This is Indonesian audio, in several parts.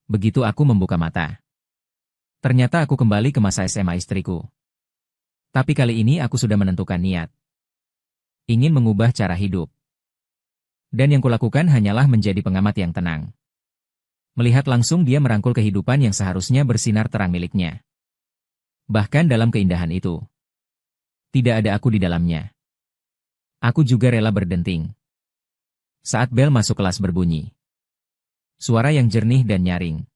Begitu aku membuka mata. Ternyata aku kembali ke masa SMA istriku. Tapi kali ini aku sudah menentukan niat. Ingin mengubah cara hidup. Dan yang kulakukan hanyalah menjadi pengamat yang tenang. Melihat langsung dia merangkul kehidupan yang seharusnya bersinar terang miliknya. Bahkan dalam keindahan itu. Tidak ada aku di dalamnya. Aku juga rela berdenting. Saat bel masuk kelas berbunyi. Suara yang jernih dan nyaring.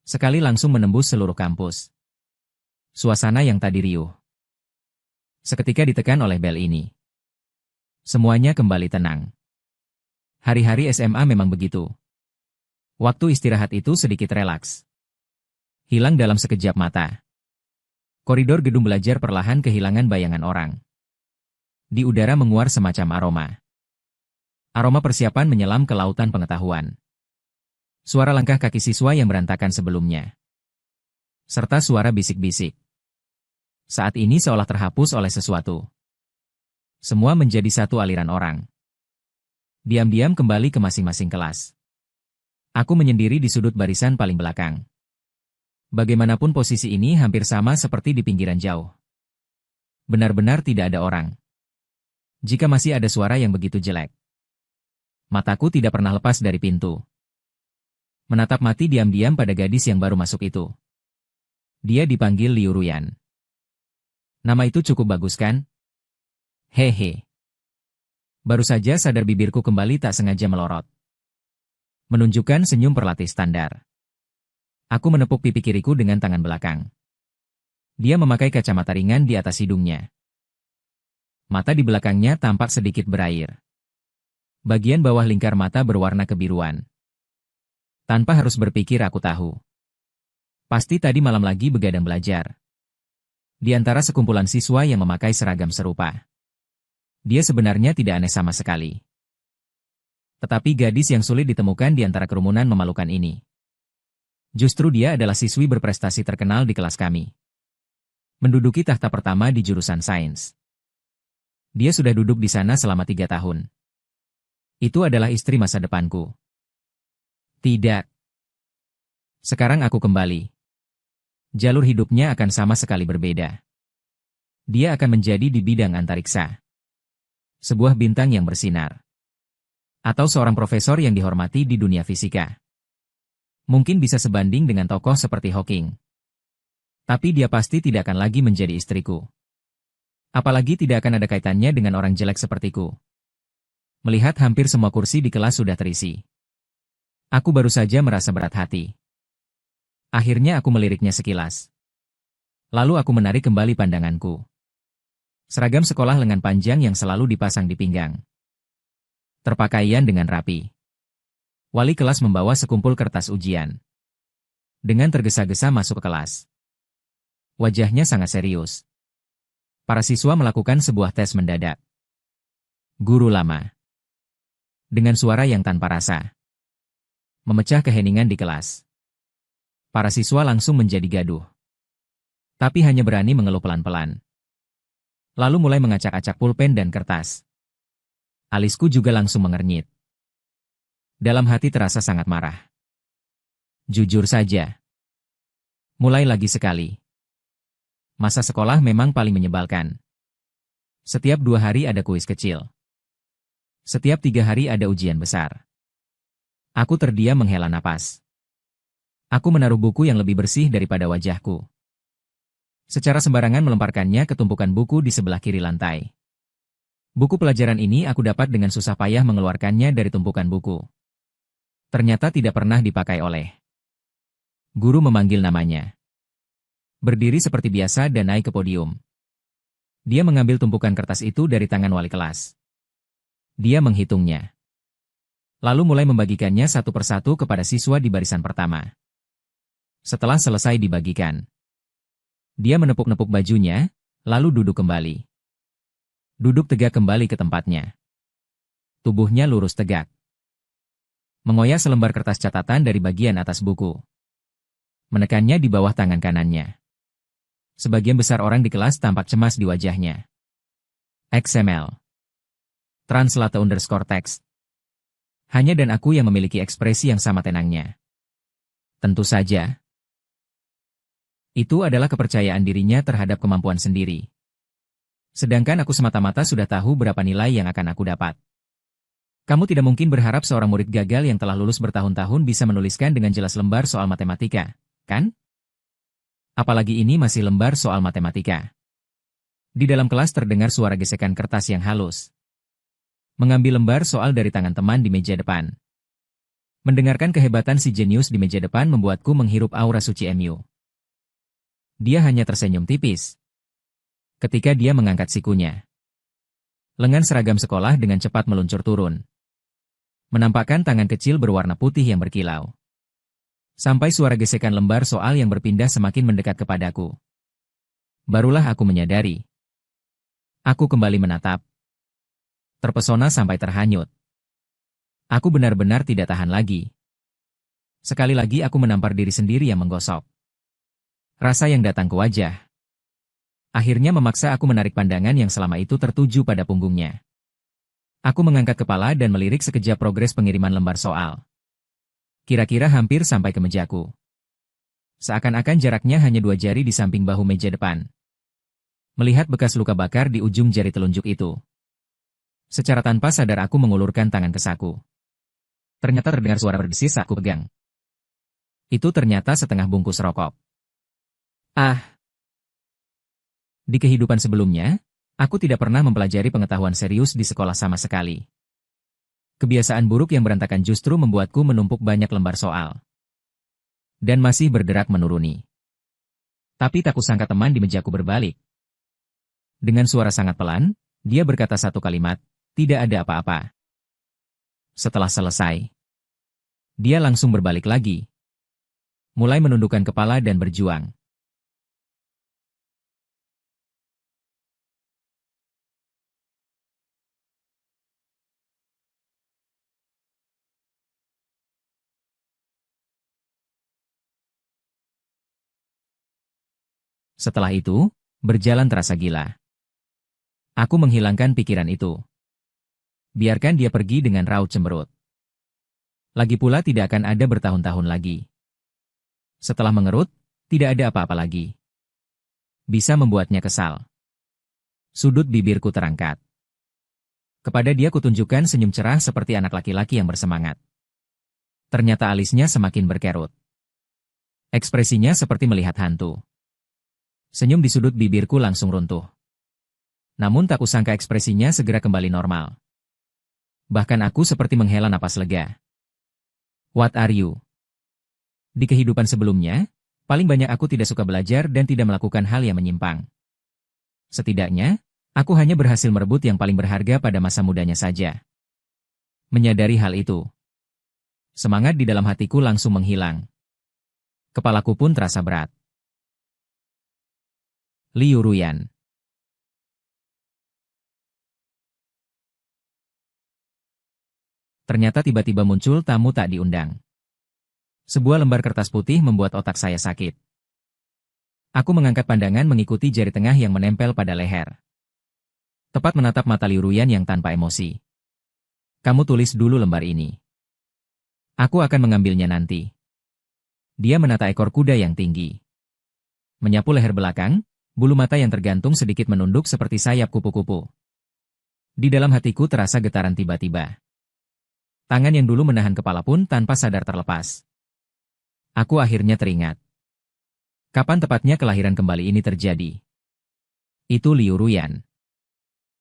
Sekali langsung menembus seluruh kampus. Suasana yang tadi riuh. Seketika ditekan oleh bel ini. Semuanya kembali tenang. Hari-hari SMA memang begitu. Waktu istirahat itu sedikit relaks. Hilang dalam sekejap mata. Koridor gedung belajar perlahan kehilangan bayangan orang. Di udara menguar semacam aroma. Aroma persiapan menyelam ke lautan pengetahuan. Suara langkah kaki siswa yang berantakan sebelumnya. Serta suara bisik-bisik. Saat ini seolah terhapus oleh sesuatu. Semua menjadi satu aliran orang. Diam-diam kembali ke masing-masing kelas. Aku menyendiri di sudut barisan paling belakang. Bagaimanapun posisi ini hampir sama seperti di pinggiran jauh. Benar-benar tidak ada orang. Jika masih ada suara yang begitu jelek. Mataku tidak pernah lepas dari pintu. Menatap mati diam-diam pada gadis yang baru masuk itu. Dia dipanggil Liu Ruyan. Nama itu cukup bagus kan? Hehe. Baru saja sadar bibirku kembali tak sengaja melorot. Menunjukkan senyum perlatih standar. Aku menepuk pipi kiriku dengan tangan belakang. Dia memakai kacamata ringan di atas hidungnya. Mata di belakangnya tampak sedikit berair. Bagian bawah lingkar mata berwarna kebiruan. Tanpa harus berpikir aku tahu. Pasti tadi malam lagi begadang belajar. Di antara sekumpulan siswa yang memakai seragam serupa. Dia sebenarnya tidak aneh sama sekali. Tetapi gadis yang sulit ditemukan di antara kerumunan memalukan ini. Justru dia adalah siswi berprestasi terkenal di kelas kami. Menduduki tahta pertama di jurusan sains. Dia sudah duduk di sana selama 3 tahun. Itu adalah istri masa depanku. Tidak. Sekarang aku kembali. Jalur hidupnya akan sama sekali berbeda. Dia akan menjadi di bidang antariksa. Sebuah bintang yang bersinar. Atau seorang profesor yang dihormati di dunia fisika. Mungkin bisa sebanding dengan tokoh seperti Hawking. Tapi dia pasti tidak akan lagi menjadi istriku. Apalagi tidak akan ada kaitannya dengan orang jelek sepertiku. Melihat hampir semua kursi di kelas sudah terisi. Aku baru saja merasa berat hati. Akhirnya aku meliriknya sekilas. Lalu aku menarik kembali pandanganku. Seragam sekolah lengan panjang yang selalu dipasang di pinggang. Terpakaian dengan rapi. Wali kelas membawa sekumpul kertas ujian. Dengan tergesa-gesa masuk ke kelas. Wajahnya sangat serius. Para siswa melakukan sebuah tes mendadak. Guru lama. Dengan suara yang tanpa rasa. Memecah keheningan di kelas. Para siswa langsung menjadi gaduh. Tapi hanya berani mengeluh pelan-pelan. Lalu mulai mengacak-acak pulpen dan kertas. Alisku juga langsung mengernyit. Dalam hati terasa sangat marah. Jujur saja. Mulai lagi sekali. Masa sekolah memang paling menyebalkan. Setiap 2 hari ada kuis kecil. Setiap 3 hari ada ujian besar. Aku terdiam menghela napas. Aku menaruh buku yang lebih bersih daripada wajahku. Secara sembarangan melemparkannya ke tumpukan buku di sebelah kiri lantai. Buku pelajaran ini aku dapat dengan susah payah mengeluarkannya dari tumpukan buku. Ternyata tidak pernah dipakai oleh. Guru memanggil namanya. Berdiri seperti biasa dan naik ke podium. Dia mengambil tumpukan kertas itu dari tangan wali kelas. Dia menghitungnya. Lalu mulai membagikannya satu persatu kepada siswa di barisan pertama. Setelah selesai dibagikan. Dia menepuk-nepuk bajunya, lalu duduk kembali. Duduk tegak kembali ke tempatnya. Tubuhnya lurus tegak. Mengoyak selembar kertas catatan dari bagian atas buku. Menekannya di bawah tangan kanannya. Sebagian besar orang di kelas tampak cemas di wajahnya. XML. Translate_text. Hanya dan aku yang memiliki ekspresi yang sama tenangnya. Tentu saja. Itu adalah kepercayaan dirinya terhadap kemampuan sendiri. Sedangkan aku semata-mata sudah tahu berapa nilai yang akan aku dapat. Kamu tidak mungkin berharap seorang murid gagal yang telah lulus bertahun-tahun bisa menuliskan dengan jelas lembar soal matematika, kan? Apalagi ini masih lembar soal matematika. Di dalam kelas terdengar suara gesekan kertas yang halus. Mengambil lembar soal dari tangan teman di meja depan. Mendengarkan kehebatan si jenius di meja depan membuatku menghirup aura suci MU. Dia hanya tersenyum tipis ketika dia mengangkat sikunya. Lengan seragam sekolah dengan cepat meluncur turun, menampakkan tangan kecil berwarna putih yang berkilau. Sampai suara gesekan lembar soal yang berpindah semakin mendekat kepadaku. Barulah aku menyadari. Aku kembali menatap. Terpesona sampai terhanyut. Aku benar-benar tidak tahan lagi. Sekali lagi aku menampar diri sendiri yang menggosok. Rasa yang datang ke wajah. Akhirnya memaksa aku menarik pandangan yang selama itu tertuju pada punggungnya. Aku mengangkat kepala dan melirik sekejap progres pengiriman lembar soal. Kira-kira hampir sampai ke mejaku. Seakan-akan jaraknya hanya 2 jari di samping bahu meja depan. Melihat bekas luka bakar di ujung jari telunjuk itu. Secara tanpa sadar aku mengulurkan tangan ke saku. Ternyata terdengar suara berdesis saat aku pegang. Itu ternyata setengah bungkus rokok. Di kehidupan sebelumnya, aku tidak pernah mempelajari pengetahuan serius di sekolah sama sekali. Kebiasaan buruk yang berantakan justru membuatku menumpuk banyak lembar soal. Dan masih bergerak menuruni. Tapi tak kusangka teman di mejaku berbalik. Dengan suara sangat pelan, dia berkata satu kalimat, "Tidak ada apa-apa." Setelah selesai, dia langsung berbalik lagi. Mulai menundukkan kepala dan berjuang. Setelah itu, berjalan terasa gila. Aku menghilangkan pikiran itu. Biarkan dia pergi dengan raut cemberut. Lagi pula tidak akan ada bertahun-tahun lagi. Setelah mengerut, tidak ada apa-apa lagi. Bisa membuatnya kesal. Sudut bibirku terangkat. Kepada dia kutunjukkan senyum cerah seperti anak laki-laki yang bersemangat. Ternyata alisnya semakin berkerut. Ekspresinya seperti melihat hantu. Senyum di sudut bibirku langsung runtuh. Namun tak kusangka ekspresinya segera kembali normal. Bahkan aku seperti menghela napas lega. What are you? Di kehidupan sebelumnya, paling banyak aku tidak suka belajar dan tidak melakukan hal yang menyimpang. Setidaknya, aku hanya berhasil merebut yang paling berharga pada masa mudanya saja. Menyadari hal itu, semangat di dalam hatiku langsung menghilang. Kepalaku pun terasa berat. Liu Ruyan. Ternyata tiba-tiba muncul tamu tak diundang. Sebuah lembar kertas putih membuat otak saya sakit. Aku mengangkat pandangan mengikuti jari tengah yang menempel pada leher. Tepat menatap mata Liu Ruyan yang tanpa emosi. Kamu tulis dulu lembar ini. Aku akan mengambilnya nanti. Dia menata ekor kuda yang tinggi. Menyapu leher belakang, bulu mata yang tergantung sedikit menunduk seperti sayap kupu-kupu. Di dalam hatiku terasa getaran tiba-tiba. Tangan yang dulu menahan kepala pun tanpa sadar terlepas. Aku akhirnya teringat. Kapan tepatnya kelahiran kembali ini terjadi? Itu Liu Ruyan.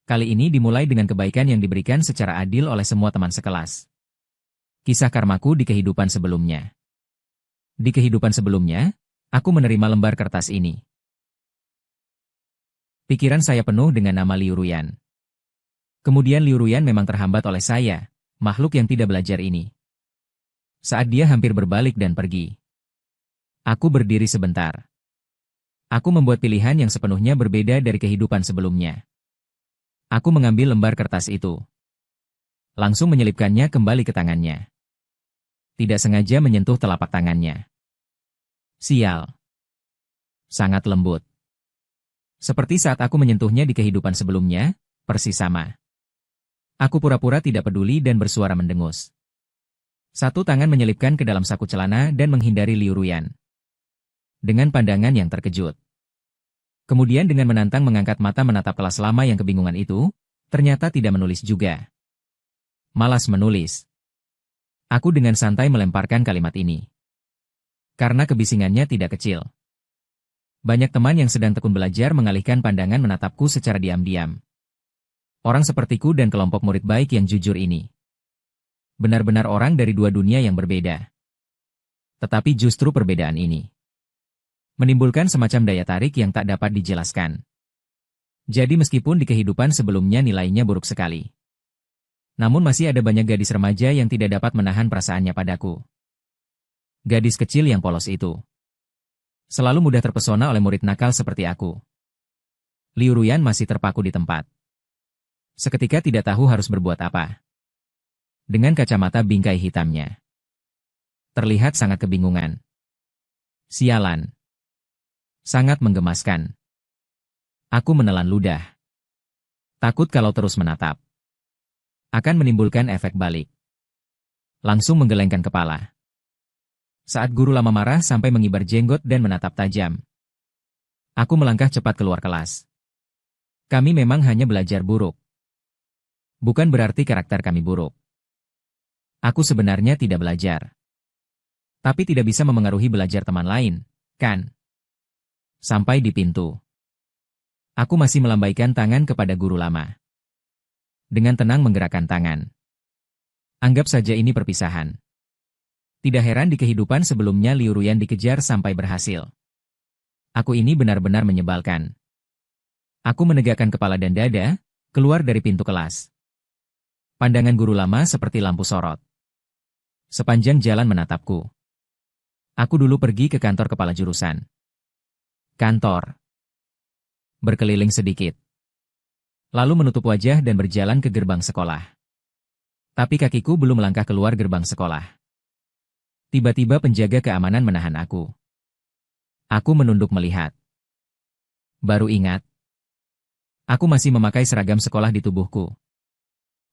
Kali ini dimulai dengan kebaikan yang diberikan secara adil oleh semua teman sekelas. Kisah karmaku di kehidupan sebelumnya. Di kehidupan sebelumnya, aku menerima lembar kertas ini. Pikiran saya penuh dengan nama Liu Ruyan. Kemudian Liu Ruyan memang terhambat oleh saya, makhluk yang tidak belajar ini. Saat dia hampir berbalik dan pergi, aku berdiri sebentar. Aku membuat pilihan yang sepenuhnya berbeda dari kehidupan sebelumnya. Aku mengambil lembar kertas itu. Langsung menyelipkannya kembali ke tangannya. Tidak sengaja menyentuh telapak tangannya. Sial. Sangat lembut. Seperti saat aku menyentuhnya di kehidupan sebelumnya, persis sama. Aku pura-pura tidak peduli dan bersuara mendengus. Satu tangan menyelipkan ke dalam saku celana dan menghindari Liu Ruyan. Dengan pandangan yang terkejut. Kemudian dengan menantang mengangkat mata menatap kelas lama yang kebingungan itu, ternyata tidak menulis juga. Malas menulis. Aku dengan santai melemparkan kalimat ini. Karena kebisingannya tidak kecil. Banyak teman yang sedang tekun belajar mengalihkan pandangan menatapku secara diam-diam. Orang sepertiku dan kelompok murid baik yang jujur ini. Benar-benar orang dari dua dunia yang berbeda. Tetapi justru perbedaan ini menimbulkan semacam daya tarik yang tak dapat dijelaskan. Jadi meskipun di kehidupan sebelumnya nilainya buruk sekali. Namun masih ada banyak gadis remaja yang tidak dapat menahan perasaannya padaku. Gadis kecil yang polos itu selalu mudah terpesona oleh murid nakal seperti aku. Liu Ruyan masih terpaku di tempat. Seketika tidak tahu harus berbuat apa. Dengan kacamata bingkai hitamnya. Terlihat sangat kebingungan. Sialan. Sangat menggemaskan. Aku menelan ludah. Takut kalau terus menatap akan menimbulkan efek balik. Langsung menggelengkan kepala. Saat guru lama marah sampai mengibar jenggot dan menatap tajam. Aku melangkah cepat keluar kelas. Kami memang hanya belajar buruk. Bukan berarti karakter kami buruk. Aku sebenarnya tidak belajar. Tapi tidak bisa memengaruhi belajar teman lain, kan? Sampai di pintu. Aku masih melambaikan tangan kepada guru lama. Dengan tenang menggerakkan tangan. Anggap saja ini perpisahan. Tidak heran di kehidupan sebelumnya Liu Ruyan dikejar sampai berhasil. Aku ini benar-benar menyebalkan. Aku menegakkan kepala dan dada, keluar dari pintu kelas. Pandangan guru lama seperti lampu sorot. Sepanjang jalan menatapku. Aku dulu pergi ke kantor kepala jurusan. Kantor. Berkeliling sedikit. Lalu menutup wajah dan berjalan ke gerbang sekolah. Tapi kakiku belum melangkah keluar gerbang sekolah. Tiba-tiba penjaga keamanan menahan aku. Aku menunduk melihat. Baru ingat. Aku masih memakai seragam sekolah di tubuhku.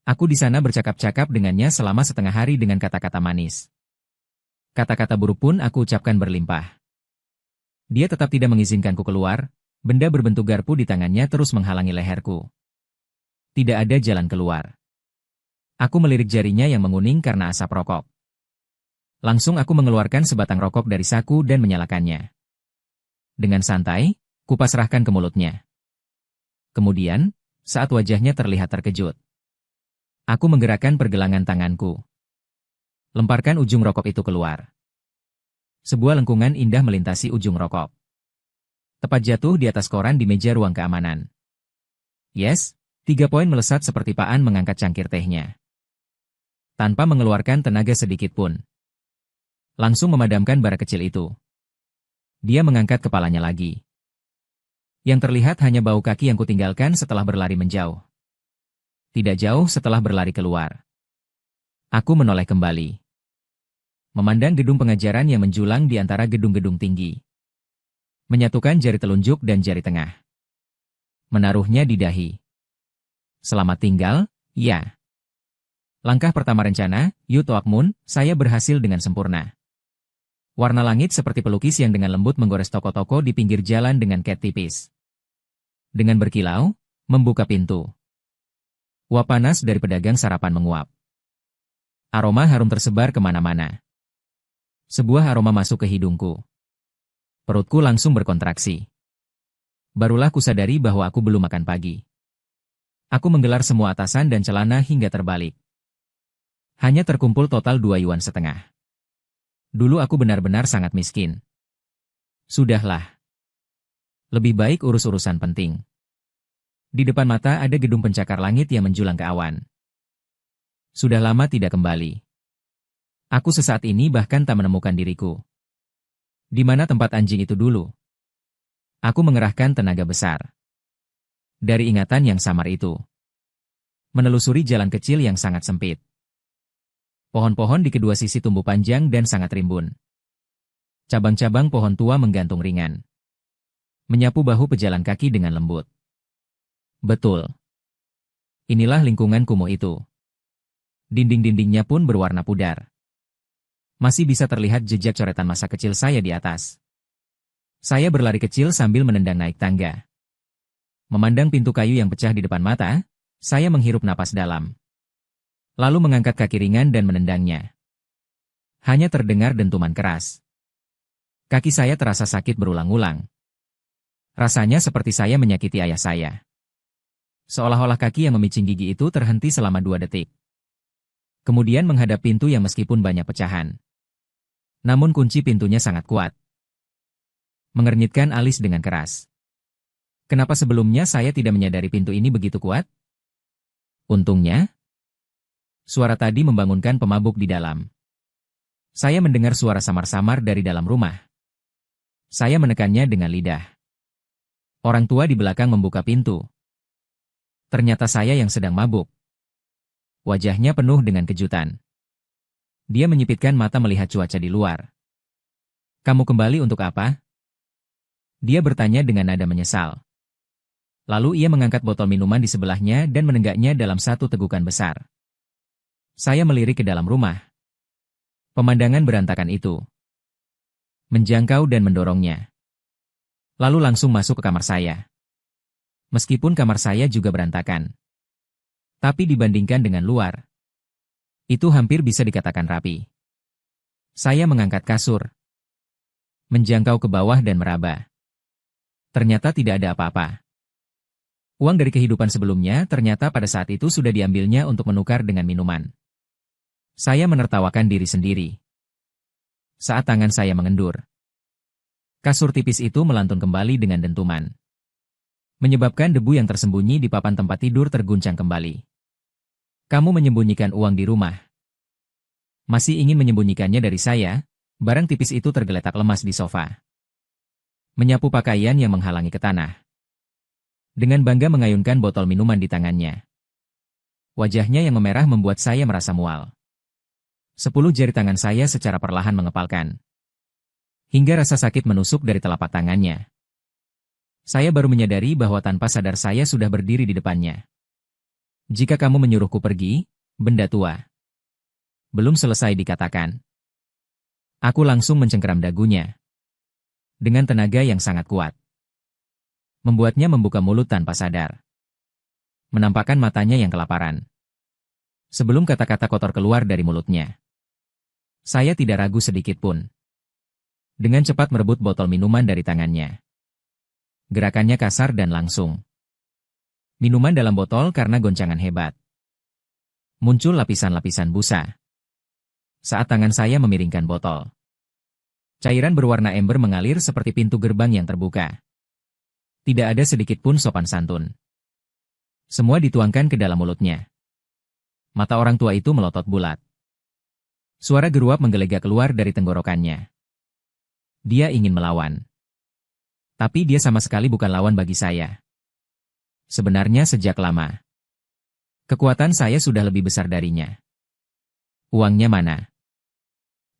Aku di sana bercakap-cakap dengannya selama setengah hari dengan kata-kata manis. Kata-kata buruk pun aku ucapkan berlimpah. Dia tetap tidak mengizinkanku keluar, benda berbentuk garpu di tangannya terus menghalangi leherku. Tidak ada jalan keluar. Aku melirik jarinya yang menguning karena asap rokok. Langsung aku mengeluarkan sebatang rokok dari saku dan menyalakannya. Dengan santai, kupasrahkan ke mulutnya. Kemudian, saat wajahnya terlihat terkejut, aku menggerakkan pergelangan tanganku. Lemparkan ujung rokok itu keluar. Sebuah lengkungan indah melintasi ujung rokok. Tepat jatuh di atas koran di meja ruang keamanan. Yes, 3 poin melesat seperti Paan mengangkat cangkir tehnya. Tanpa mengeluarkan tenaga sedikit pun. Langsung memadamkan bara kecil itu. Dia mengangkat kepalanya lagi. Yang terlihat hanya bau kaki yang kutinggalkan setelah berlari menjauh. Tidak jauh setelah berlari keluar. Aku menoleh kembali. Memandang gedung pengajaran yang menjulang di antara gedung-gedung tinggi. Menyatukan jari telunjuk dan jari tengah. Menaruhnya di dahi. Selamat tinggal, ya. Langkah pertama rencana, Yu Toakmun, saya berhasil dengan sempurna. Warna langit seperti pelukis yang dengan lembut menggores toko-toko di pinggir jalan dengan cat tipis. Dengan berkilau, membuka pintu. Uap panas dari pedagang sarapan menguap. Aroma harum tersebar kemana-mana. Sebuah aroma masuk ke hidungku. Perutku langsung berkontraksi. Barulah kusadari bahwa aku belum makan pagi. Aku menggelar semua atasan dan celana hingga terbalik. Hanya terkumpul total 2,5 yuan. Dulu aku benar-benar sangat miskin. Sudahlah. Lebih baik urus-urusan penting. Di depan mata ada gedung pencakar langit yang menjulang ke awan. Sudah lama tidak kembali. Aku sesaat ini bahkan tak menemukan diriku. Di mana tempat anjing itu dulu? Aku mengerahkan tenaga besar. Dari ingatan yang samar itu. Menelusuri jalan kecil yang sangat sempit. Pohon-pohon di kedua sisi tumbuh panjang dan sangat rimbun. Cabang-cabang pohon tua menggantung ringan. Menyapu bahu pejalan kaki dengan lembut. Betul. Inilah lingkungan kumuh itu. Dinding-dindingnya pun berwarna pudar. Masih bisa terlihat jejak coretan masa kecil saya di atas. Saya berlari kecil sambil menendang naik tangga. Memandang pintu kayu yang pecah di depan mata, saya menghirup napas dalam. Lalu mengangkat kaki ringan dan menendangnya. Hanya terdengar dentuman keras. Kaki saya terasa sakit berulang-ulang. Rasanya seperti saya menyakiti ayah saya. Seolah-olah kaki yang memicing gigi itu terhenti selama 2 detik. Kemudian menghadap pintu yang meskipun banyak pecahan. Namun kunci pintunya sangat kuat. Mengernyitkan alis dengan keras. Kenapa sebelumnya saya tidak menyadari pintu ini begitu kuat? Untungnya, suara tadi membangunkan pemabuk di dalam. Saya mendengar suara samar-samar dari dalam rumah. Saya menekannya dengan lidah. Orang tua di belakang membuka pintu. Ternyata saya yang sedang mabuk. Wajahnya penuh dengan kejutan. Dia menyipitkan mata melihat cuaca di luar. "Kamu kembali untuk apa?" Dia bertanya dengan nada menyesal. Lalu ia mengangkat botol minuman di sebelahnya dan menenggaknya dalam satu tegukan besar. Saya melirik ke dalam rumah. Pemandangan berantakan itu menjangkau dan mendorongnya. Lalu langsung masuk ke kamar saya. Meskipun kamar saya juga berantakan. Tapi dibandingkan dengan luar, itu hampir bisa dikatakan rapi. Saya mengangkat kasur, menjangkau ke bawah dan meraba. Ternyata tidak ada apa-apa. Uang dari kehidupan sebelumnya ternyata pada saat itu sudah diambilnya untuk menukar dengan minuman. Saya menertawakan diri sendiri. Saat tangan saya mengendur, kasur tipis itu melantun kembali dengan dentuman. Menyebabkan debu yang tersembunyi di papan tempat tidur terguncang kembali. "Kamu menyembunyikan uang di rumah." Masih ingin menyembunyikannya dari saya, barang tipis itu tergeletak lemas di sofa. Menyapu pakaian yang menghalangi ke tanah. Dengan bangga mengayunkan botol minuman di tangannya. Wajahnya yang memerah membuat saya merasa mual. 10 jari tangan saya secara perlahan mengepalkan. Hingga rasa sakit menusuk dari telapak tangannya. Saya baru menyadari bahwa tanpa sadar saya sudah berdiri di depannya. "Jika kamu menyuruhku pergi, benda tua." Belum selesai dikatakan. Aku langsung mencengkeram dagunya. Dengan tenaga yang sangat kuat. Membuatnya membuka mulut tanpa sadar. Menampakkan matanya yang kelaparan. Sebelum kata-kata kotor keluar dari mulutnya. Saya tidak ragu sedikit pun. Dengan cepat merebut botol minuman dari tangannya. Gerakannya kasar dan langsung. Minuman dalam botol karena goncangan hebat. Muncul lapisan-lapisan busa. Saat tangan saya memiringkan botol. Cairan berwarna ember mengalir seperti pintu gerbang yang terbuka. Tidak ada sedikit pun sopan santun. Semua dituangkan ke dalam mulutnya. Mata orang tua itu melotot bulat. Suara geruap menggelegak keluar dari tenggorokannya. Dia ingin melawan. Tapi dia sama sekali bukan lawan bagi saya. Sebenarnya sejak lama. Kekuatan saya sudah lebih besar darinya. "Uangnya mana?"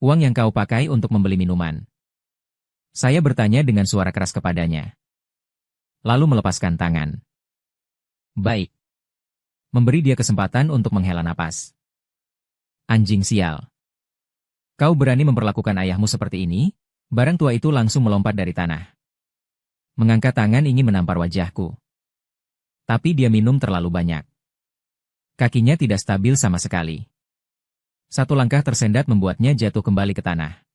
"Uang yang kau pakai untuk membeli minuman." Saya bertanya dengan suara keras kepadanya. Lalu melepaskan tangan. "Baik." Memberi dia kesempatan untuk menghela napas. "Anjing sial. Kau berani memperlakukan ayahmu seperti ini?" Barang tua itu langsung melompat dari tanah. Mengangkat tangan ingin menampar wajahku. Tapi dia minum terlalu banyak. Kakinya tidak stabil sama sekali. Satu langkah tersendat membuatnya jatuh kembali ke tanah.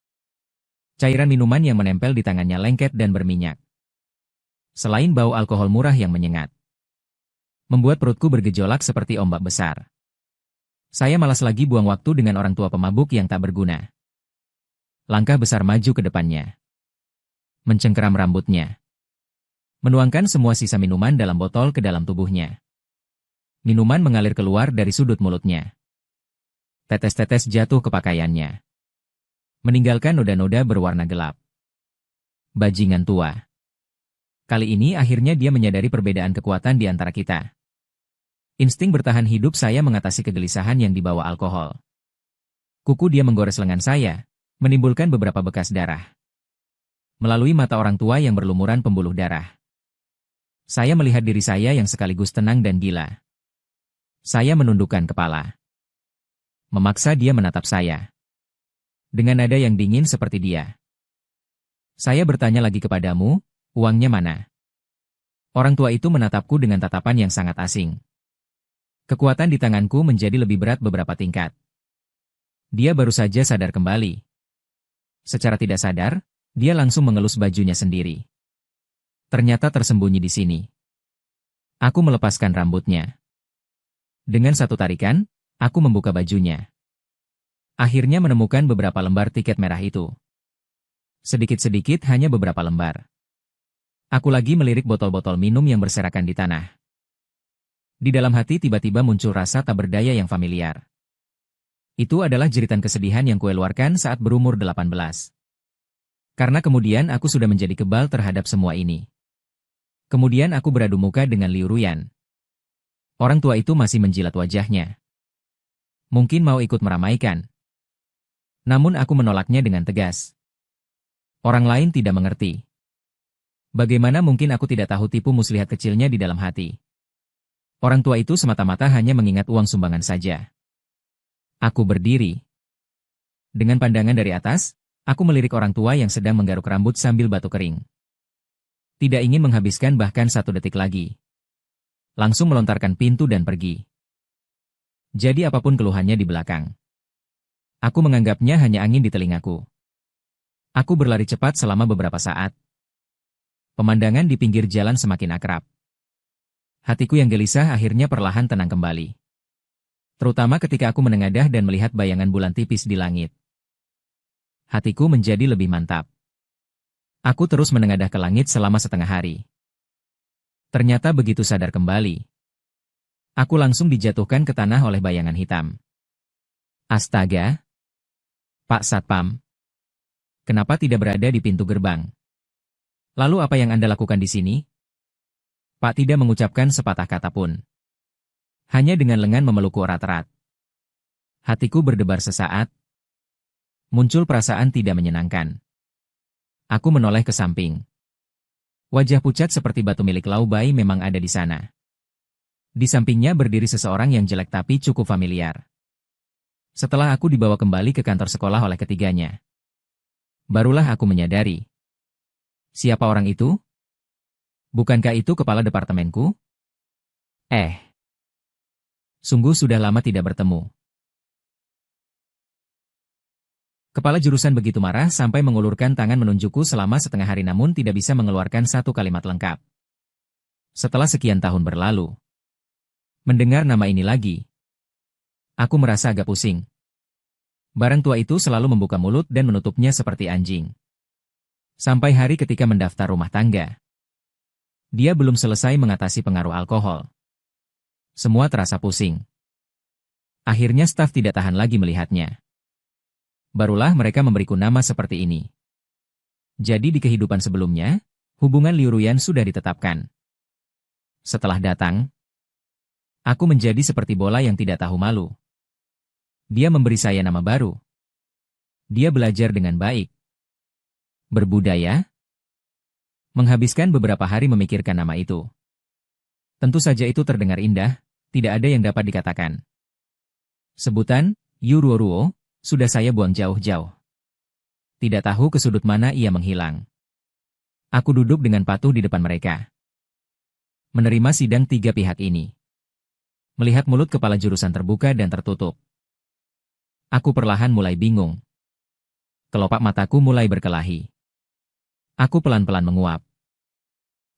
Cairan minuman yang menempel di tangannya lengket dan berminyak. Selain bau alkohol murah yang menyengat. Membuat perutku bergejolak seperti ombak besar. Saya malas lagi buang waktu dengan orang tua pemabuk yang tak berguna. Langkah besar maju ke depannya. Mencengkeram rambutnya. Menuangkan semua sisa minuman dalam botol ke dalam tubuhnya. Minuman mengalir keluar dari sudut mulutnya. Tetes-tetes jatuh ke pakaiannya. Meninggalkan noda-noda berwarna gelap. Bajingan tua. Kali ini akhirnya dia menyadari perbedaan kekuatan di antara kita. Insting bertahan hidup saya mengatasi kegelisahan yang dibawa alkohol. Kuku dia menggores lengan saya, menimbulkan beberapa bekas darah. Melalui mata orang tua yang berlumuran pembuluh darah. Saya melihat diri saya yang sekaligus tenang dan gila. Saya menundukkan kepala. Memaksa dia menatap saya. Dengan nada yang dingin seperti dia. Saya bertanya lagi kepadamu, uangnya mana? Orang tua itu menatapku dengan tatapan yang sangat asing. Kekuatan di tanganku menjadi lebih berat beberapa tingkat. Dia baru saja sadar kembali. Secara tidak sadar, dia langsung mengelus bajunya sendiri. Ternyata tersembunyi di sini. Aku melepaskan rambutnya. Dengan satu tarikan, aku membuka bajunya. Akhirnya menemukan beberapa lembar tiket merah itu. Sedikit-sedikit hanya beberapa lembar. Aku lagi melirik botol-botol minum yang berserakan di tanah. Di dalam hati tiba-tiba muncul rasa tak berdaya yang familiar. Itu adalah jeritan kesedihan yang kueluarkan saat berumur 18. Karena kemudian aku sudah menjadi kebal terhadap semua ini. Kemudian aku beradu muka dengan Liu Ruyan. Orang tua itu masih menjilat wajahnya. Mungkin mau ikut meramaikan. Namun aku menolaknya dengan tegas. Orang lain tidak mengerti. Bagaimana mungkin aku tidak tahu tipu muslihat kecilnya di dalam hati. Orang tua itu semata-mata hanya mengingat uang sumbangan saja. Aku berdiri. Dengan pandangan dari atas, aku melirik orang tua yang sedang menggaruk rambut sambil batuk kering. Tidak ingin menghabiskan bahkan 1 detik lagi. Langsung melontarkan pintu dan pergi. Jadi apapun keluhannya di belakang. Aku menganggapnya hanya angin di telingaku. Aku berlari cepat selama beberapa saat. Pemandangan di pinggir jalan semakin akrab. Hatiku yang gelisah akhirnya perlahan tenang kembali. Terutama ketika aku menengadah dan melihat bayangan bulan tipis di langit. Hatiku menjadi lebih mantap. Aku terus menengadah ke langit selama setengah hari. Ternyata begitu sadar kembali. Aku langsung dijatuhkan ke tanah oleh bayangan hitam. Astaga! Pak Satpam. Kenapa tidak berada di pintu gerbang? Lalu apa yang Anda lakukan di sini? Pak tidak mengucapkan sepatah kata pun. Hanya dengan lengan memelukku erat-erat. Hatiku berdebar sesaat. Muncul perasaan tidak menyenangkan. Aku menoleh ke samping. Wajah pucat seperti batu milik Lau Bai memang ada di sana. Di sampingnya berdiri seseorang yang jelek tapi cukup familiar. Setelah aku dibawa kembali ke kantor sekolah oleh ketiganya, barulah aku menyadari. Siapa orang itu? Bukankah itu kepala departemenku? Sungguh sudah lama tidak bertemu. Kepala jurusan begitu marah sampai mengulurkan tangan menunjukku selama setengah hari namun tidak bisa mengeluarkan satu kalimat lengkap. Setelah sekian tahun berlalu, mendengar nama ini lagi, aku merasa agak pusing. Barang tua itu selalu membuka mulut dan menutupnya seperti anjing. Sampai hari ketika mendaftar rumah tangga. Dia belum selesai mengatasi pengaruh alkohol. Semua terasa pusing. Akhirnya staf tidak tahan lagi melihatnya. Barulah mereka memberiku nama seperti ini. Jadi di kehidupan sebelumnya, hubungan Liu Ruyan sudah ditetapkan. Setelah datang, aku menjadi seperti bola yang tidak tahu malu. Dia memberi saya nama baru. Dia belajar dengan baik. Berbudaya. Menghabiskan beberapa hari memikirkan nama itu. Tentu saja itu terdengar indah, tidak ada yang dapat dikatakan. Sebutan, Yu Ruo, sudah saya buang jauh-jauh. Tidak tahu ke sudut mana ia menghilang. Aku duduk dengan patuh di depan mereka. Menerima sidang 3 pihak ini. Melihat mulut kepala jurusan terbuka dan tertutup. Aku perlahan mulai bingung. Kelopak mataku mulai berkelahi. Aku pelan-pelan menguap.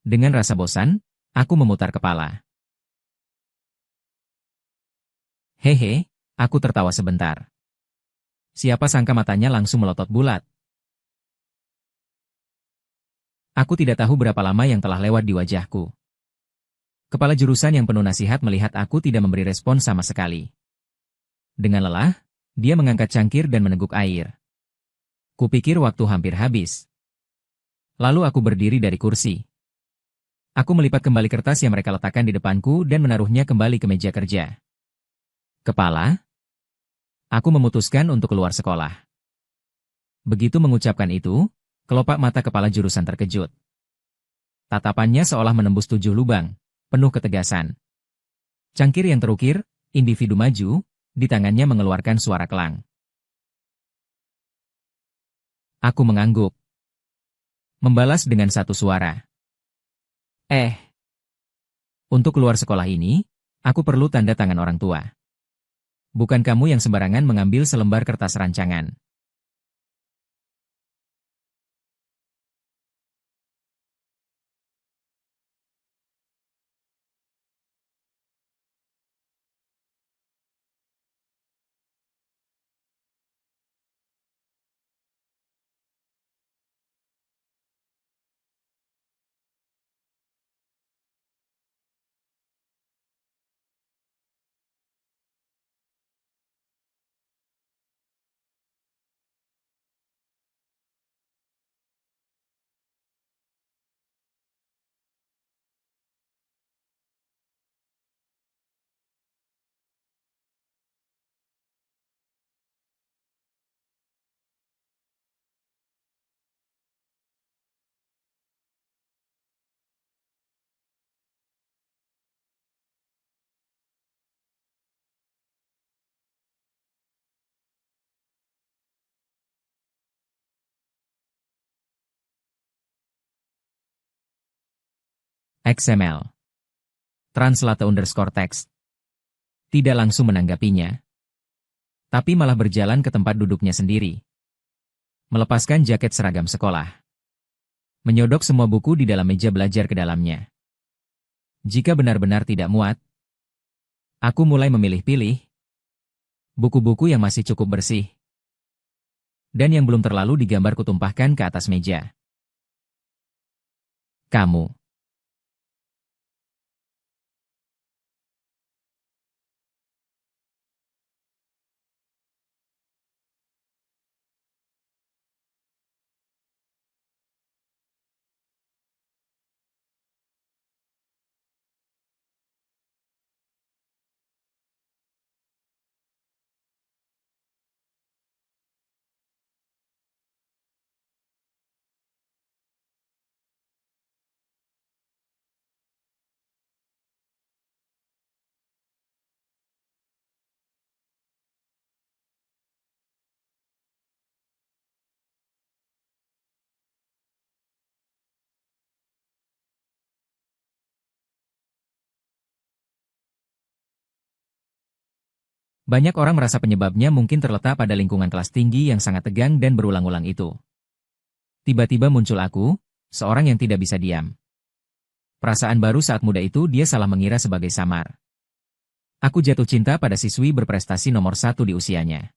Dengan rasa bosan, aku memutar kepala. Hehe, aku tertawa sebentar. Siapa sangka matanya langsung melotot bulat. Aku tidak tahu berapa lama yang telah lewat di wajahku. Kepala jurusan yang penuh nasihat melihat aku tidak memberi respon sama sekali. Dengan lelah, dia mengangkat cangkir dan meneguk air. Kupikir waktu hampir habis. Lalu aku berdiri dari kursi. Aku melipat kembali kertas yang mereka letakkan di depanku dan menaruhnya kembali ke meja kerja. Kepala? Aku memutuskan untuk keluar sekolah. Begitu mengucapkan itu, kelopak mata kepala jurusan terkejut. Tatapannya seolah menembus 7 lubang, penuh ketegasan. Cangkir yang terukir, individu maju, di tangannya mengeluarkan suara kelang. Aku mengangguk. Membalas dengan satu suara. Untuk keluar sekolah ini, aku perlu tanda tangan orang tua. Bukan kamu yang sembarangan mengambil selembar kertas rancangan. XML. Translate_text. Tidak langsung menanggapinya, tapi malah berjalan ke tempat duduknya sendiri. Melepaskan jaket seragam sekolah. Menyodok semua buku di dalam meja belajar ke dalamnya. Jika benar-benar tidak muat, aku mulai memilih-pilih buku-buku yang masih cukup bersih dan yang belum terlalu digambar kutumpahkan ke atas meja. Kamu. Banyak orang merasa penyebabnya mungkin terletak pada lingkungan kelas tinggi yang sangat tegang dan berulang-ulang itu. Tiba-tiba muncul aku, seorang yang tidak bisa diam. Perasaan baru saat muda itu dia salah mengira sebagai samar. Aku jatuh cinta pada siswi berprestasi nomor 1 di usianya.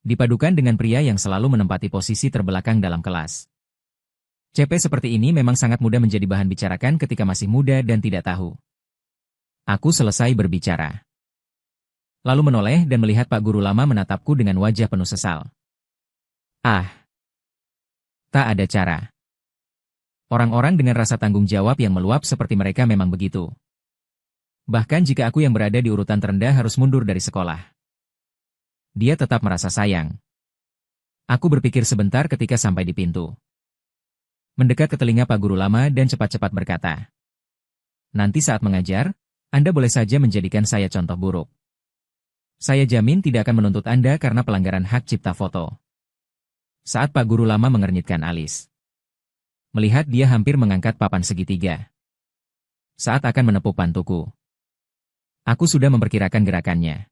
Dipadukan dengan pria yang selalu menempati posisi terbelakang dalam kelas. CP seperti ini memang sangat mudah menjadi bahan bicarakan ketika masih muda dan tidak tahu. Aku selesai berbicara. Lalu menoleh dan melihat Pak Guru lama menatapku dengan wajah penuh sesal. Tak ada cara. Orang-orang dengan rasa tanggung jawab yang meluap seperti mereka memang begitu. Bahkan jika aku yang berada di urutan terendah harus mundur dari sekolah. Dia tetap merasa sayang. Aku berpikir sebentar ketika sampai di pintu. Mendekat ke telinga Pak Guru lama dan cepat-cepat berkata, "Nanti saat mengajar, Anda boleh saja menjadikan saya contoh buruk. Saya jamin tidak akan menuntut Anda karena pelanggaran hak cipta foto." Saat Pak Guru lama mengernyitkan alis. Melihat dia hampir mengangkat papan segitiga. Saat akan menepuk pantuku. Aku sudah memperkirakan gerakannya.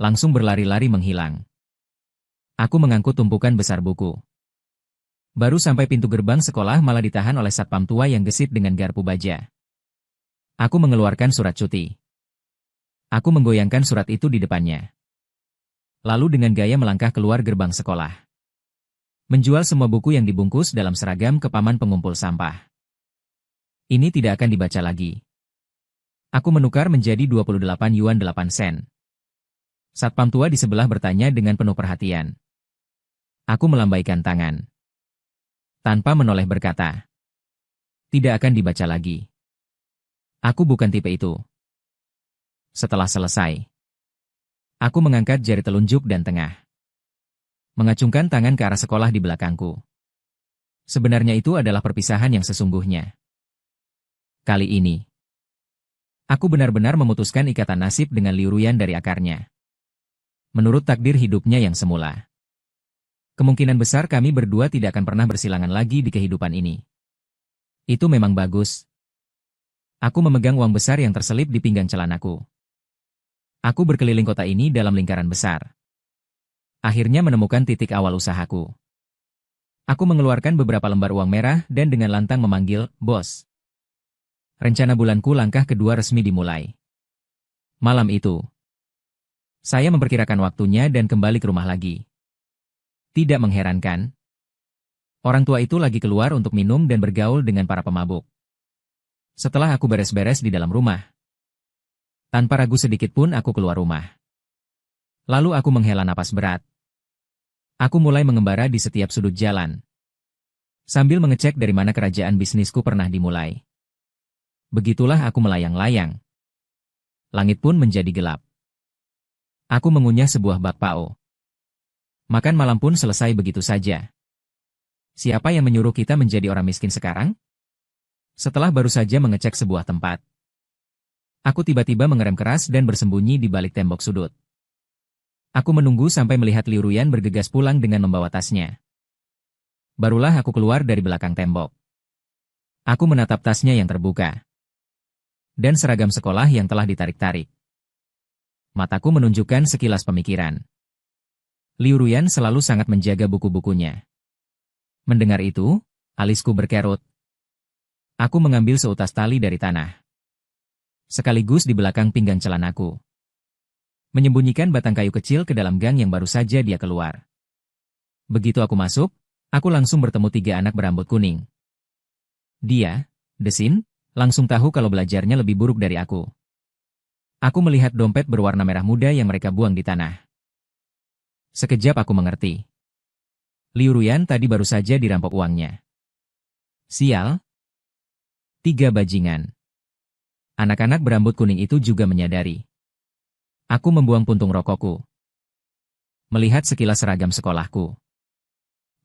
Langsung berlari-lari menghilang. Aku mengangkut tumpukan besar buku. Baru sampai pintu gerbang sekolah malah ditahan oleh satpam tua yang gesit dengan garpu baja. Aku mengeluarkan surat cuti. Aku menggoyangkan surat itu di depannya. Lalu dengan gaya melangkah keluar gerbang sekolah. Menjual semua buku yang dibungkus dalam seragam ke paman pengumpul sampah. Ini tidak akan dibaca lagi. Aku menukar menjadi 28 yuan 8 sen. Satpam tua di sebelah bertanya dengan penuh perhatian. Aku melambaikan tangan. Tanpa menoleh berkata, "Tidak akan dibaca lagi. Aku bukan tipe itu." Setelah selesai, aku mengangkat jari telunjuk dan tengah. Mengacungkan tangan ke arah sekolah di belakangku. Sebenarnya itu adalah perpisahan yang sesungguhnya. Kali ini, aku benar-benar memutuskan ikatan nasib dengan Liu Ruyan dari akarnya. Menurut takdir hidupnya yang semula. Kemungkinan besar kami berdua tidak akan pernah bersilangan lagi di kehidupan ini. Itu memang bagus. Aku memegang uang besar yang terselip di pinggang celanaku. Aku berkeliling kota ini dalam lingkaran besar. Akhirnya menemukan titik awal usahaku. Aku mengeluarkan beberapa lembar uang merah dan dengan lantang memanggil, "Bos." Rencana bulanku langkah kedua resmi dimulai. Malam itu, saya memperkirakan waktunya dan kembali ke rumah lagi. Tidak mengherankan. Orang tua itu lagi keluar untuk minum dan bergaul dengan para pemabuk. Setelah aku beres-beres di dalam rumah, tanpa ragu sedikit pun aku keluar rumah. Lalu aku menghela napas berat. Aku mulai mengembara di setiap sudut jalan, sambil mengecek dari mana kerajaan bisnisku pernah dimulai. Begitulah aku melayang-layang. Langit pun menjadi gelap. Aku mengunyah sebuah bakpao. Makan malam pun selesai begitu saja. Siapa yang menyuruh kita menjadi orang miskin sekarang? Setelah baru saja mengecek sebuah tempat, aku tiba-tiba mengerem keras dan bersembunyi di balik tembok sudut. Aku menunggu sampai melihat Liu Ruyan bergegas pulang dengan membawa tasnya. Barulah aku keluar dari belakang tembok. Aku menatap tasnya yang terbuka dan seragam sekolah yang telah ditarik-tarik. Mataku menunjukkan sekilas pemikiran. Liu Ruyan selalu sangat menjaga buku-bukunya. Mendengar itu, alisku berkerut. Aku mengambil seutas tali dari tanah, sekaligus di belakang pinggang celanaku, menyembunyikan batang kayu kecil ke dalam gang yang baru saja dia keluar. Begitu aku masuk, aku langsung bertemu 3 anak berambut kuning. Dia, Desin, langsung tahu kalau belajarnya lebih buruk dari aku. Aku melihat dompet berwarna merah muda yang mereka buang di tanah. Sekejap aku mengerti. Liu Ruyan tadi baru saja dirampok uangnya. Sial. 3 bajingan. Anak-anak berambut kuning itu juga menyadari. Aku membuang puntung rokokku. Melihat sekilas seragam sekolahku.